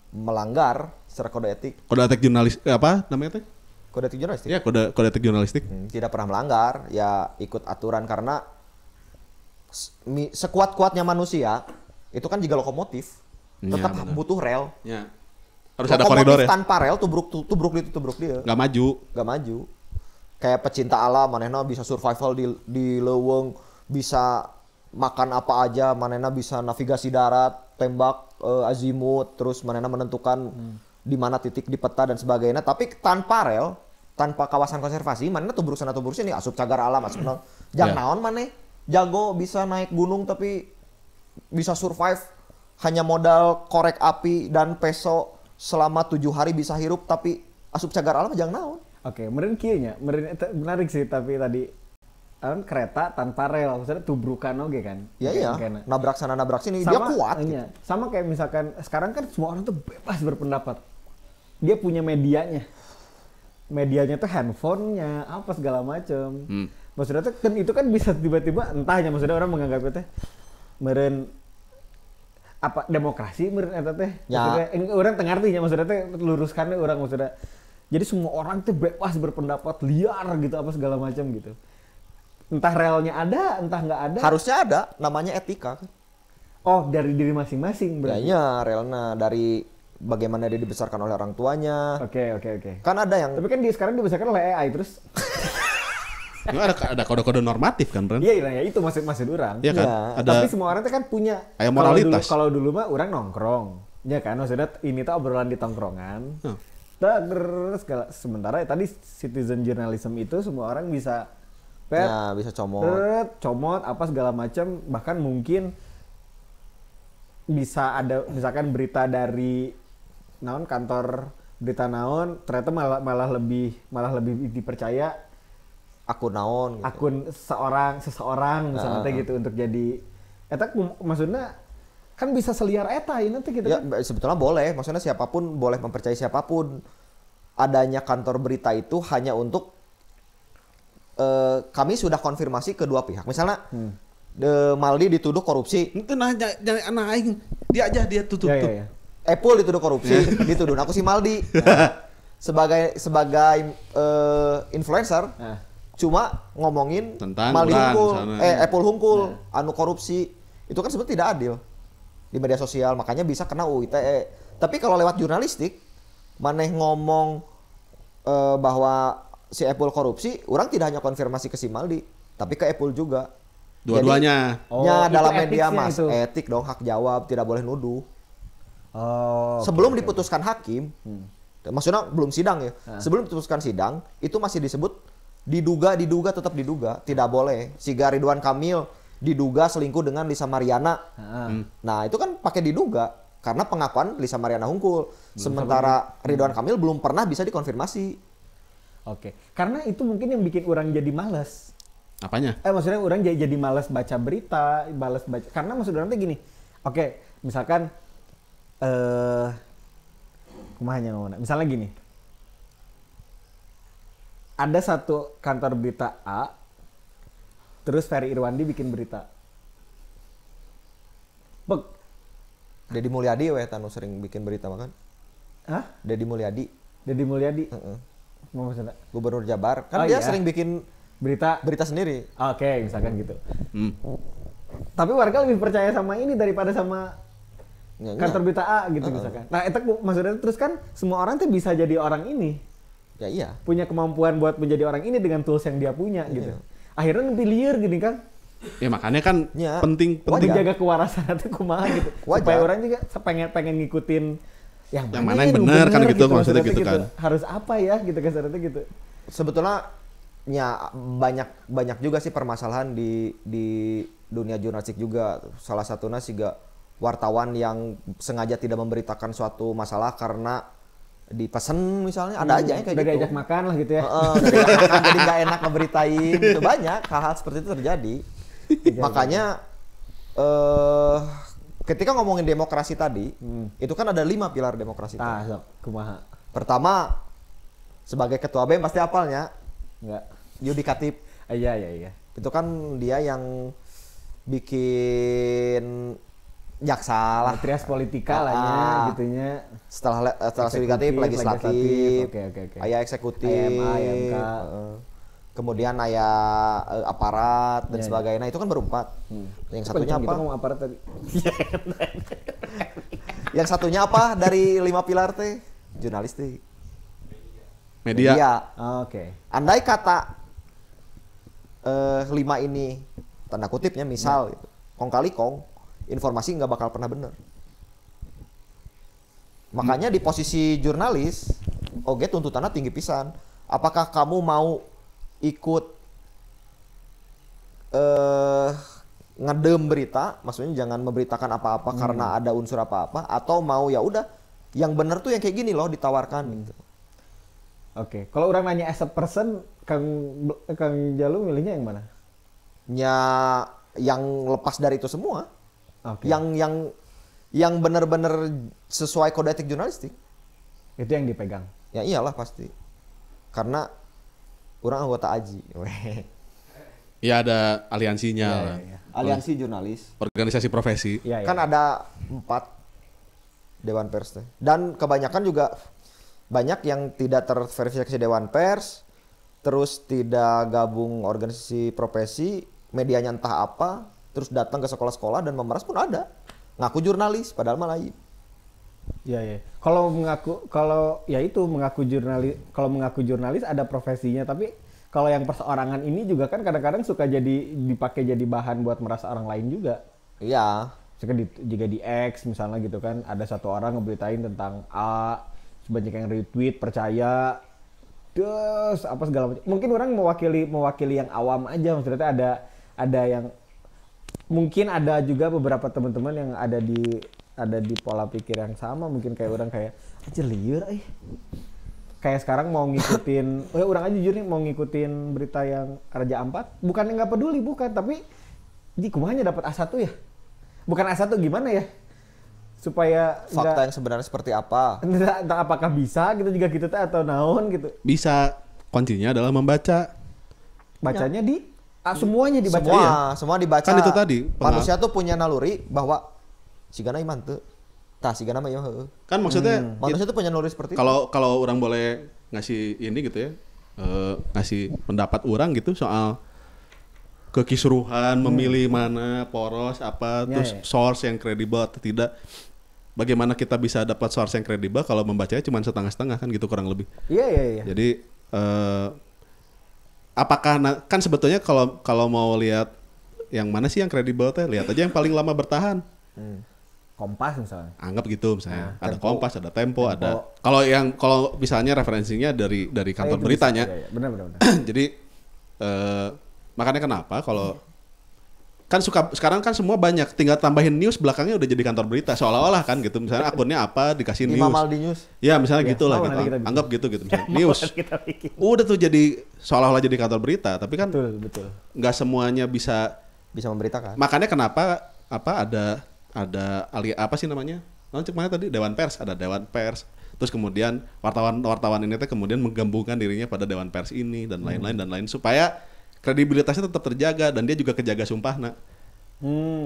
melanggar secara kode etik. Kode etik jurnalis apa namanya teh? Kode etik jurnalistik? Iya, kode etik jurnalistik. Tidak pernah melanggar, ya ikut aturan karena sekuat-kuatnya manusia itu kan juga lokomotif tetap benar. butuh rel. Ya. Harus ada koridor ya. Tanpa rel tubruk dia. Nggak maju. Kayak pecinta alam, manehna bisa survival di leuweung, bisa makan apa aja, manehna bisa navigasi darat, tembak azimut, terus manehna menentukan di mana titik di peta dan sebagainya. Tapi tanpa rel, tanpa kawasan konservasi, manehna tubruk sana tubruk sini, asup cagar alam, asup naon. Jangan naon maneh jago bisa naik gunung tapi bisa survive hanya modal korek api dan peso selama 7 hari bisa hirup tapi asup cagar alam jangan naon. Oke, meureun kieu nya. Meureun eta menarik sih tapi tadi kan kereta tanpa rel, maksudnya tubrukan oge kan. Iya. Nabrak sana nabrak sini dia kuat. Iya. Sama kayak misalkan sekarang kan semua orang tuh bebas berpendapat. dia punya medianya tuh handphonenya apa segala macem. Maksudnya tuh kan itu kan bisa tiba-tiba entahnya, maksudnya orang menganggap itu meren apa demokrasi meren eta teh. Ya. Maksudnya orang teu ngartinya, maksudnya teh luruskannya orang maksudnya. Jadi semua orang tuh bebas berpendapat liar gitu apa segala macam gitu. Entah realnya ada, entah nggak ada. Harusnya ada, namanya etika kan. Oh, dari diri masing-masing berarti. Ya, realnya dari bagaimana dia dibesarkan oleh orang tuanya. Oke. Kan ada yang Tapi kan sekarang dibesarkan oleh AI terus. Itu ada kode-kode normatif kan, Ren? Iya, ya itu maksud orang. Iya kan? Ya. Ada Tapi semua orang tuh kan punya kayak moralitas. Kalau dulu mah orang nongkrong. Ya kan, maksudnya ini tuh obrolan di tongkrongan. Terus sementara tadi citizen journalism itu semua orang bisa bisa comot apa segala macam, bahkan mungkin bisa ada misalkan berita dari kantor berita naon ternyata malah lebih dipercaya akun naon gitu. Akun seseorang misalnya gitu untuk jadi eta maksudnya kan bisa seliar eta ini tuh gitu ya, kan. Sebetulnya boleh, maksudnya siapapun boleh mempercayai siapapun. Adanya kantor berita itu hanya untuk kami sudah konfirmasi kedua pihak. Misalnya Maldi dituduh korupsi. Itu jangan anak aing. Dia aja dia tutup. Ya. Apple dituduh korupsi, dituduh aku si Maldi. Sebagai influencer, cuma ngomongin tentang Maldi hungkul, misalnya. Apple hungkul, anu korupsi. Itu kan sebetulnya tidak adil di media sosial, makanya bisa kena UU ITE. Tapi kalau lewat jurnalistik, maneh ngomong bahwa si Apple korupsi, orang tidak hanya konfirmasi ke si Maldi, tapi ke Apple juga. Dua-duanya. Jadi, dalam media mas, itu. etik dong, hak jawab, tidak boleh nuduh. Sebelum Sebelum diputuskan hakim, maksudnya belum sidang ya. Sebelum diputuskan sidang, itu masih disebut diduga tetap diduga, tidak boleh. Siga Ridwan Kamil diduga selingkuh dengan Lisa Mariana. Nah itu kan pakai diduga karena pengakuan Lisa Mariana hungkul. Sementara Ridwan Kamil belum pernah bisa dikonfirmasi. Oke, karena itu mungkin yang bikin orang jadi malas. Apanya? Maksudnya orang jadi malas baca berita, malas baca. Karena maksud orang tuh gini. Oke, misalkan kumahanya ngomongnya. Misalnya gini. Ada satu kantor berita A, terus Ferry Irwandi bikin berita. Deddy Mulyadi tanu sering bikin berita makan. Hah? Deddy Mulyadi. Maksudnya? Gubernur Jabar. Kan dia sering bikin berita sendiri. Oke, misalkan gitu. Tapi warga lebih percaya sama ini daripada sama kantor berita A gitu misalkan. Nah, itu maksudnya terus kan semua orang tuh bisa jadi orang ini. Ya iya. Punya kemampuan buat menjadi orang ini dengan tools yang dia punya gitu. Akhirnya lebih liar gini kan. Ya makanya kan penting jaga kewarasan itu kumaha gitu. Supaya orang juga pengen ngikutin yang mana yang benar kan gitu maksudnya gitu kan. Harus apa ya gitu kasarnya gitu. Sebetulnya ya banyak juga sih permasalahan di dunia jurnalistik juga. Salah satunya sih wartawan yang sengaja tidak memberitakan suatu masalah karena dipesen misalnya, ada aja yang kayak gitu. Diajak makan lah gitu ya. Jadi nggak enak ngeberitain. Itu banyak hal-hal seperti itu terjadi. Makanya ketika ngomongin demokrasi tadi, itu kan ada 5 pilar demokrasi. Kumaha. Pertama, sebagai ketua BEM pasti hafalnya. Enggak. Yudikatif. Iya. Itu kan dia yang bikin jaksa lah. Trias politika lah ya gitunya. Setelah yudikatif, legislatif. Oke. Aya eksekutif. AMK. Kemudian aya aparat dan sebagainya. Itu kan berempat. Yang satunya apa? Kita ngomong aparat tadi. Yang satunya apa dari 5 pilar teh? Jurnalistik. Media. Oke. Andai kata 5 ini tanda kutipnya misal gitu, kong kali kong, informasi nggak bakal pernah benar. Makanya di posisi jurnalis, oke tuntutannya tinggi pisan. Apakah kamu mau ikut ngedem berita, maksudnya jangan memberitakan apa-apa karena ada unsur apa-apa, atau mau ya udah yang benar tuh yang kayak gini loh ditawarkan gitu. Oke, kalau orang nanya as a person, Kang Jalu milihnya yang mana? Ya yang lepas dari itu semua. Okay. Yang benar-benar sesuai kode etik jurnalistik. Itu yang dipegang. Ya iyalah pasti. Karena orang anggota AJI. Ya ada aliansinya lah. Iya. Aliansi Jurnalis. Organisasi profesi. Iya, Kan iya. ada 4 Dewan Pers teh. Dan kebanyakan juga banyak yang tidak terverifikasi Dewan Pers, terus tidak gabung organisasi profesi, medianya entah apa, terus datang ke sekolah-sekolah dan memeras pun ada. Ngaku jurnalis padahal mah lain. Iya, iya. Kalau mengaku jurnalis ada profesinya, tapi kalau yang perseorangan ini juga kan kadang-kadang suka dipakai jadi bahan buat merasa orang lain juga. Iya. Jika di X misalnya gitu kan, ada satu orang ngeberitain tentang A, sebanyak yang retweet percaya, terus apa segala macam. Mungkin orang mewakili yang awam aja, maksudnya ada yang mungkin ada juga beberapa teman-teman yang ada di pola pikir yang sama, mungkin kayak orang kayak aja liur kayak sekarang mau ngikutin orang aja jujur nih mau ngikutin berita yang Raja Ampat, bukan nggak peduli, bukan, tapi di kumanya dapat A1 ya, bukan A1 gimana ya, supaya Fakta yang sebenarnya seperti apa? entah apakah bisa gitu juga gitu teh atau naon gitu, Bisa, kuncinya adalah membaca. bacanya semuanya dibaca. Semua dibaca. Kan itu tadi, Manusia tuh punya naluri bahwa sigana iman tuh. Tah sigana mah ya heueuh. Kan maksudnya Manusia tuh punya naluri seperti itu. kalau orang boleh ngasih ini gitu ya, ngasih pendapat orang gitu soal kekisruhan, memilih mana poros apa, Ya, terus ya. source yang kredibel atau tidak. Bagaimana kita bisa dapat source yang kredibel kalau membacanya cuma setengah-setengah kan gitu kurang lebih. Iya. Jadi apakah kan sebetulnya kalau mau lihat yang mana sih yang kredibel teh, lihat aja yang paling lama bertahan. Kompas misalnya. Anggap gitu misalnya. Ada Tempo. Kompas, ada Tempo, ada kalau misalnya referensinya dari kantor Itu beritanya. bisa, iya. Benar. Jadi makanya kenapa kalau kan sekarang kan semua banyak tinggal tambahin news belakangnya udah jadi kantor berita seolah-olah kan gitu, misalnya akunnya apa dikasih news. Imam Maldi News. Ya misalnya Ya, gitulah mau gitu. nanti kita bikin. Anggap gitu misalnya. News. Kita bikin. Udah tuh jadi seolah-olah jadi kantor berita, tapi kan Betul. nggak semuanya bisa. Bisa memberitakan. Makanya kenapa ada apa sih namanya? Cek mana tadi Dewan Pers, ada Dewan Pers. Terus kemudian wartawan ini teh kemudian menggabungkan dirinya pada Dewan Pers ini dan lain-lain supaya kredibilitasnya tetap terjaga dan dia juga kejaga sumpahna.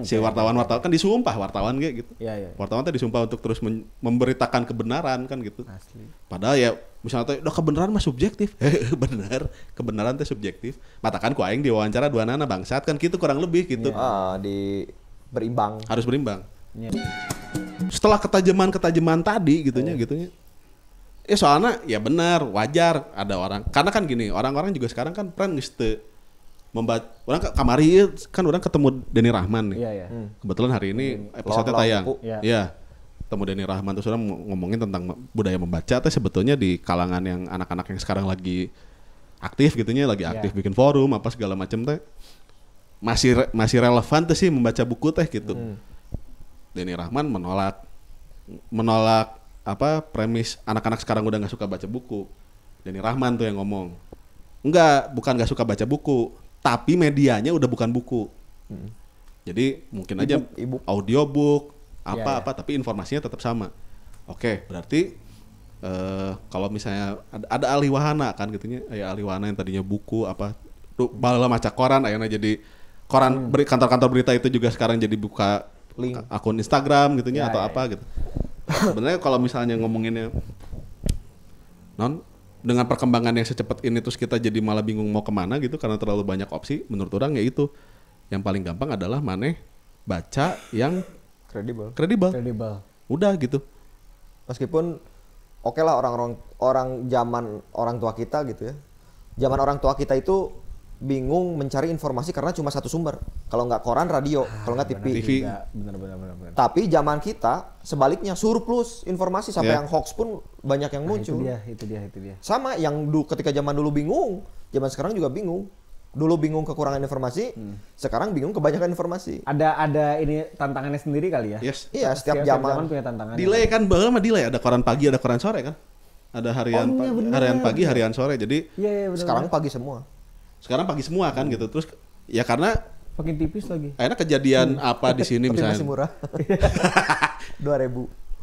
Si wartawan kan disumpah wartawan kayak gitu. Iya. Wartawan teh disumpah untuk terus memberitakan kebenaran kan gitu. Asli. Padahal ya misalnya teh udah kebenaran mah subjektif. Benar, kebenaran teh subjektif. Matakan ku aing diwawancara duanana bangsat kan gitu kurang lebih gitu. Berimbang. Harus berimbang. Iya. Setelah ketajaman tadi gitunya. Ya soalnya ya benar, wajar ada orang. Karena kan gini, orang-orang juga sekarang kan pran geus teu membaca. Orang kamari kan orang ketemu Denny Rahman nih. Iya. Kebetulan hari ini episode Lawan tayang. buku. Iya. Ketemu Denny Rahman terus orang ngomongin tentang budaya membaca teh sebetulnya di kalangan yang anak-anak yang sekarang lagi aktif gitunya, lagi aktif bikin forum apa segala macam teh. Masih relevan tuh sih membaca buku teh gitu. Denny Rahman menolak apa premis anak-anak sekarang udah nggak suka baca buku. Denny Rahman tuh yang ngomong. Bukan nggak suka baca buku, tapi medianya udah bukan buku. Jadi mungkin aja E-book. audiobook Iya. tapi informasinya tetap sama. Oke, berarti kalau misalnya ada ahli wahana kan gitunya, ya ahli wahana yang tadinya buku apa tuh bala maca koran ayeuna jadi koran kantor-kantor berita itu juga sekarang jadi buka Link. akun Instagram gitunya Ya, atau ya, apa gitu. Sebenarnya kalau misalnya ngomonginnya dengan perkembangan yang secepat ini terus kita jadi malah bingung mau kemana gitu karena terlalu banyak opsi, menurut orang ya itu yang paling gampang adalah maneh baca yang Kredibel. kredibel. Udah gitu. Meskipun oke lah orang zaman orang tua kita gitu ya. Zaman orang tua kita itu bingung mencari informasi karena cuma satu sumber. Kalau nggak koran, radio, kalau nggak TV. TV. Benar. Tapi zaman kita sebaliknya surplus informasi sampai Ya. yang hoax pun banyak yang muncul. Itu dia. Sama yang ketika zaman dulu bingung, zaman sekarang juga bingung. Dulu bingung kekurangan informasi, sekarang bingung kebanyakan informasi. Ada ini tantangannya sendiri kali ya. Yes. Iya, setiap zaman. punya tantangan. Delay kan baheula mah delay, ada koran pagi, ada koran sore kan. Ada harian iya, bener. harian pagi, harian sore. Jadi Iya, benar. Sekarang pagi semua. sekarang pagi semua kan gitu. Terus ya karena makin tipis lagi. akhirnya kejadian apa di sini Tapi misalnya. masih murah. 2.000.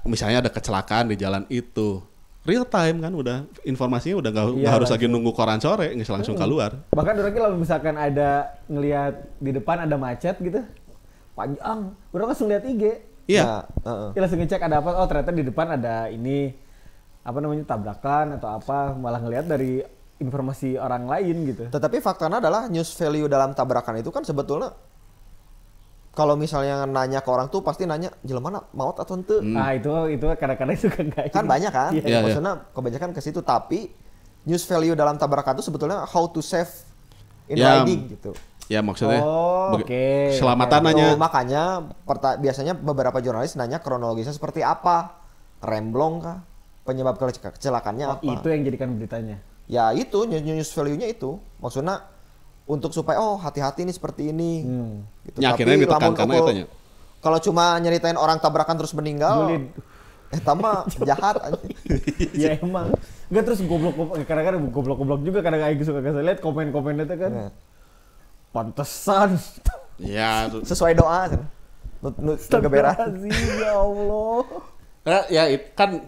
misalnya ada kecelakaan di jalan itu. Real time kan udah informasinya udah nggak harus lagi nunggu koran sore, nggak langsung keluar. Bahkan orang kalau misalkan ada ngelihat di depan ada macet gitu, panjang, orang langsung lihat IG. Iya. Ya, langsung ngecek ada apa, oh ternyata di depan ada ini apa namanya tabrakan atau apa, malah ngelihat dari informasi orang lain gitu. Tetapi faktanya adalah news value dalam tabrakan itu kan sebetulnya kalau misalnya nanya ke orang tuh pasti nanya jelema maut atau ente. Ah itu kadang-kadang suka enggak. Kan banyak kan? Iya. Maksudnya kebanyakan ke situ, tapi news value dalam tabrakan itu sebetulnya how to save in riding gitu. Ya maksudnya Selamatan nanya. Makanya biasanya beberapa jurnalis nanya kronologisnya seperti apa, remblong kah, penyebab kecelakaannya apa. Itu yang jadikan beritanya. Ya itu news value-nya itu, maksudnya untuk supaya hati-hati nih seperti ini. Gitu. Ya, akhirnya ditekankan itu. Kalau cuma nyeritain orang tabrakan terus meninggal, mah jahat aja. Ya emang. Enggak terus kadang-kadang goblok juga kadang aing suka lihat komen-komen itu kan. Pantesan. Ya, sesuai doa kan. Keberan. Ya Allah. Ya kan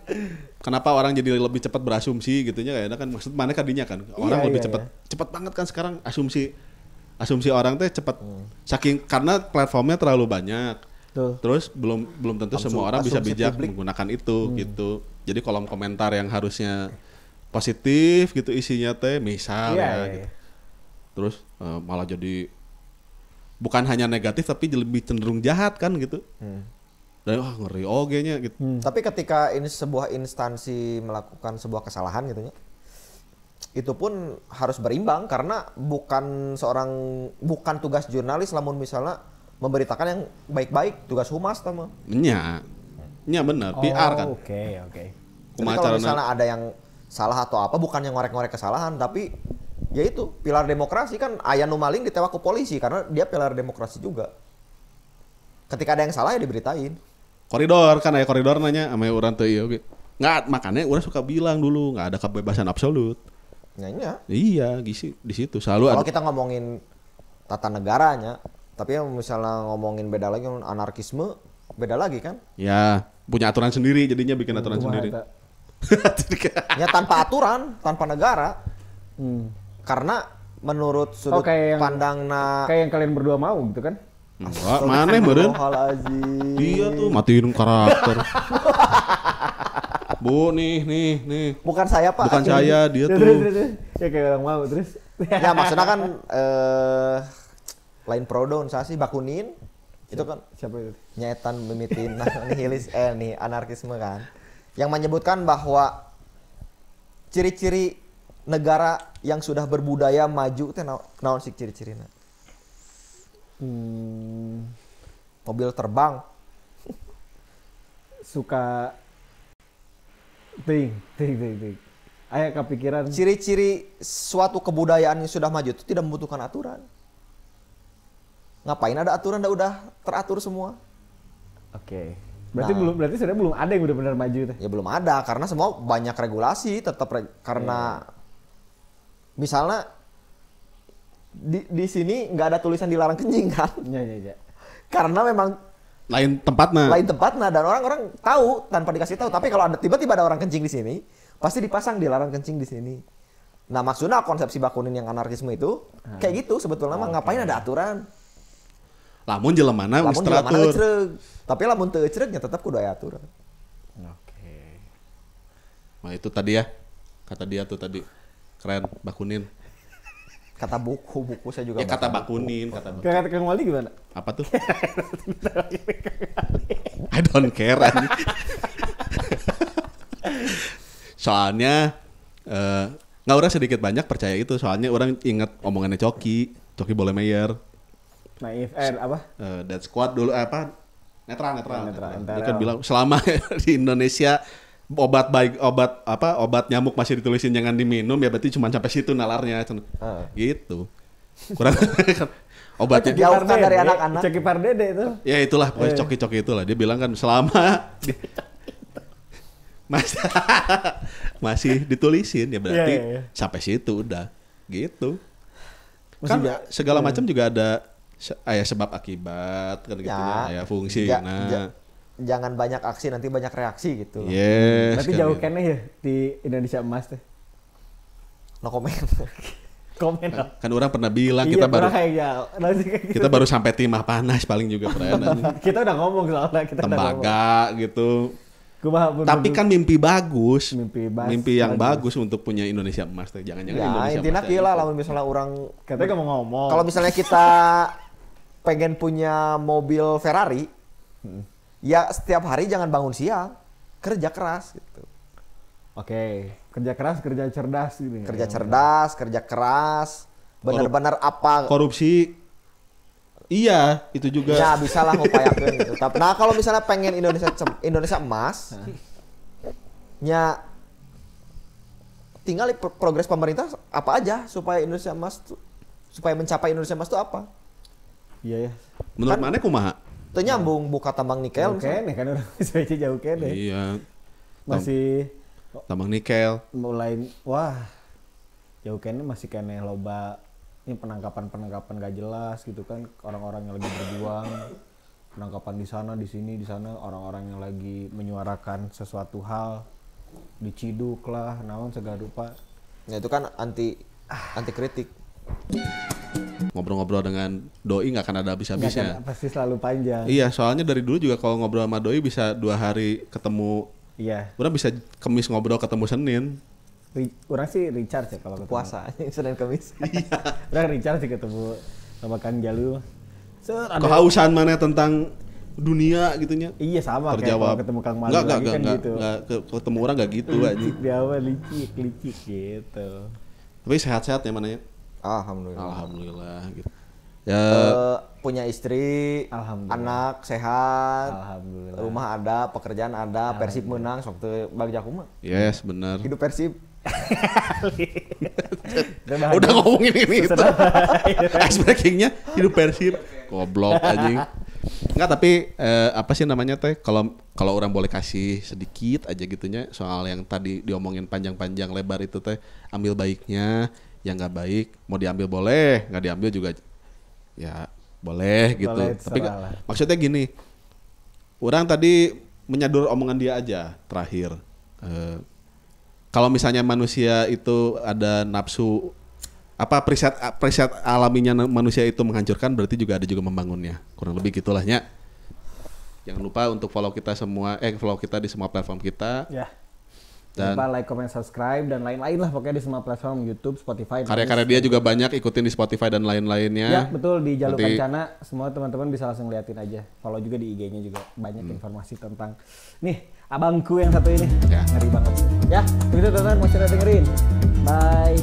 kenapa orang jadi lebih cepat berasumsi gitunya kayaknya kan maksud mana kadinya kan orang lebih cepat banget kan sekarang asumsi orang teh cepat saking karena platformnya terlalu banyak. Terus belum tentu semua orang bisa bijak menggunakan itu gitu. Jadi kolom komentar yang harusnya positif gitu isinya teh misal gitu. Terus malah jadi bukan hanya negatif tapi lebih cenderung jahat kan gitu. Dan ngeri ogenya gitu. Tapi ketika ini sebuah instansi melakukan sebuah kesalahan gitu ya, itu pun harus berimbang karena bukan tugas jurnalis namun misalnya memberitakan yang baik-baik, tugas humas sama. Nya benar, PR kan. Oke. Jadi kalau misalnya ada yang salah atau apa bukan yang ngorek-ngorek kesalahan tapi ya itu pilar demokrasi kan aya nu maling ditewak ke polisi karena dia pilar demokrasi juga. Ketika ada yang salah ya diberitain. Koridor kan aya koridor nanya sama orang teh ieu ge. Nggak, makanya orang suka bilang dulu nggak ada kebebasan absolut. Iya, di situ selalu kalau ada. kita ngomongin tata negaranya, tapi yang misalnya ngomongin beda lagi anarkisme beda lagi kan? Ya, punya aturan sendiri jadinya bikin aturan sendiri. Ya tanpa aturan, tanpa negara. Karena menurut sudut pandang kayak yang kalian berdua mau gitu kan? Enggak, maneh meureun. Dia tuh matiin karakter. Bu, nih. Bukan saya, Pak. Bukan saya, dia tuh. Ya kayak orang mau terus. Ya maksudnya kan lain prodown saya sih Bakunin. Itu kan siapa itu? Nyetan mimitin nihilis nih anarkisme kan. Yang menyebutkan bahwa ciri-ciri negara yang sudah berbudaya maju teh naon sih ciri-cirina? Mobil terbang suka ting. Aya kepikiran ciri-ciri suatu kebudayaan yang sudah maju itu tidak membutuhkan aturan. Ngapain ada aturan udah teratur semua. Oke. Berarti sudah belum ada yang udah benar maju tuh. Ya belum ada karena semua banyak regulasi tetap karena misalnya di sini nggak ada tulisan dilarang kencing kan? Iya. Karena memang lain tempatnya dan orang-orang tahu tanpa dikasih tahu. Tapi kalau ada tiba-tiba ada orang kencing di sini, pasti dipasang dilarang kencing di sini. Nah maksudnya konsepsi Bakunin yang anarkisme itu kayak gitu sebetulnya mah ngapain ada aturan? Lamun jelemana geus teratur. Tapi lamun teu ecreugnya tetap kudu aya aturan. Oke. Nah itu tadi ya kata dia tuh tadi keren Bakunin. Kata buku saya juga. Ya kata Bakunin. Kata Kang Wali gimana? Apa tuh? I don't care. Soalnya nggak orang sedikit banyak percaya itu. Soalnya orang ingat omongannya Coki Bolemeyer. Naif apa? Dead Squad dulu apa? Netral. Dia kan bilang selama di Indonesia obat nyamuk masih ditulisin jangan diminum ya berarti cuma sampai situ nalarnya gitu. Kurang obatnya jauhkan dari anak-anak. Coki Pardede itu. Ya itulah pokoknya coki itulah dia bilang kan selama masih ditulisin ya berarti sampai situ udah gitu. Kan segala macam juga ada sebab akibat kan gitu ya fungsi jangan banyak aksi nanti banyak reaksi gitu. Yes. Berarti jauh kene ya di Indonesia Emas teh. No comment. Komen lah. Kan orang pernah bilang Iya, kita baru sampai timah panas paling juga pernah. Kita udah ngomong soalnya kita tembaga gitu. Tapi kan mimpi bagus. Mimpi yang bagus untuk punya Indonesia Emas teh. Jangan-jangan ya, Indonesia Emas. Intinya gila lah misalnya orang katanya gak mau ngomong. Kalau misalnya kita pengen punya mobil Ferrari, ya setiap hari jangan bangun siang, kerja keras gitu. Oke, kerja keras, kerja cerdas gitu. Kerja cerdas, kerja keras, benar-benar apa korupsi. Iya, itu juga. Ya bisa lah ngupayakeun gitu. Nah kalau misalnya pengen Indonesia Emas, nya tinggal progres pemerintah apa aja supaya Indonesia Emas tuh, supaya mencapai Indonesia Emas itu apa? Iya ya. Menurut kan, mana kumaha? Itu nyambung buka tambang nikel. Oke nih kan orang bisa jauh kene. Iya. Masih tambang nikel. Mulai wah jauh kene masih kene loba ini penangkapan gak jelas gitu kan, orang-orang yang lagi berjuang penangkapan di sana di sini di sana, orang-orang yang lagi menyuarakan sesuatu hal diciduk lah naon segala rupa. Nah itu kan anti kritik. Ngobrol-ngobrol dengan doi nggak akan ada habis-habisnya. Pasti selalu panjang. Iya, soalnya dari dulu juga kalau ngobrol sama doi bisa 2 hari ketemu. Iya. Orang bisa Kemis ngobrol ketemu Senin. Orang sih Richard ya kalau ketemu. Puasa Senin Kamis. Iya. Orang Richard sih ketemu sama Kang Jalu. Kehausan mana tentang dunia gitunya. Iya sama terjawab. Kayak kalau ketemu Kang Malu lagi kan gitu. Ketemu orang nggak gitu aja. Di awal licik gitu. Tapi sehat-sehat ya mananya. Alhamdulillah Gitu. Ya punya istri, anak sehat, alhamdulillah. Rumah ada, pekerjaan ada, Persib menang sok teu bagja kumaha. Yes, benar. Hidup Persib. Udah ngomongin ini itu. Ice breakingnya hidup Persib. Goblok anjing. Enggak, tapi apa sih namanya teh? Kalau orang boleh kasih sedikit aja gitunya soal yang tadi diomongin panjang-panjang lebar itu teh, ambil baiknya, yang nggak baik mau diambil boleh, nggak diambil juga ya boleh gitu. Boleh, tapi maksudnya gini, orang tadi menyadur omongan dia aja terakhir. Kalau misalnya manusia itu ada nafsu apa preset alaminya manusia itu menghancurkan, berarti juga ada juga membangunnya. Kurang lebih gitulahnya. Jangan lupa untuk follow kita di semua platform kita. Ya. Dan jangan lupa like, comment, subscribe dan lain-lain lah pokoknya di semua platform YouTube, Spotify. Karya-karya dia juga banyak, ikutin di Spotify dan lain-lainnya. Ya betul, di Jalur Kencana semua teman-teman bisa langsung liatin aja. Follow juga di IG-nya juga banyak informasi tentang nih abangku yang satu ini. Ya. Ngeri banget. Ya, itu teman-teman mau dengerin. Bye.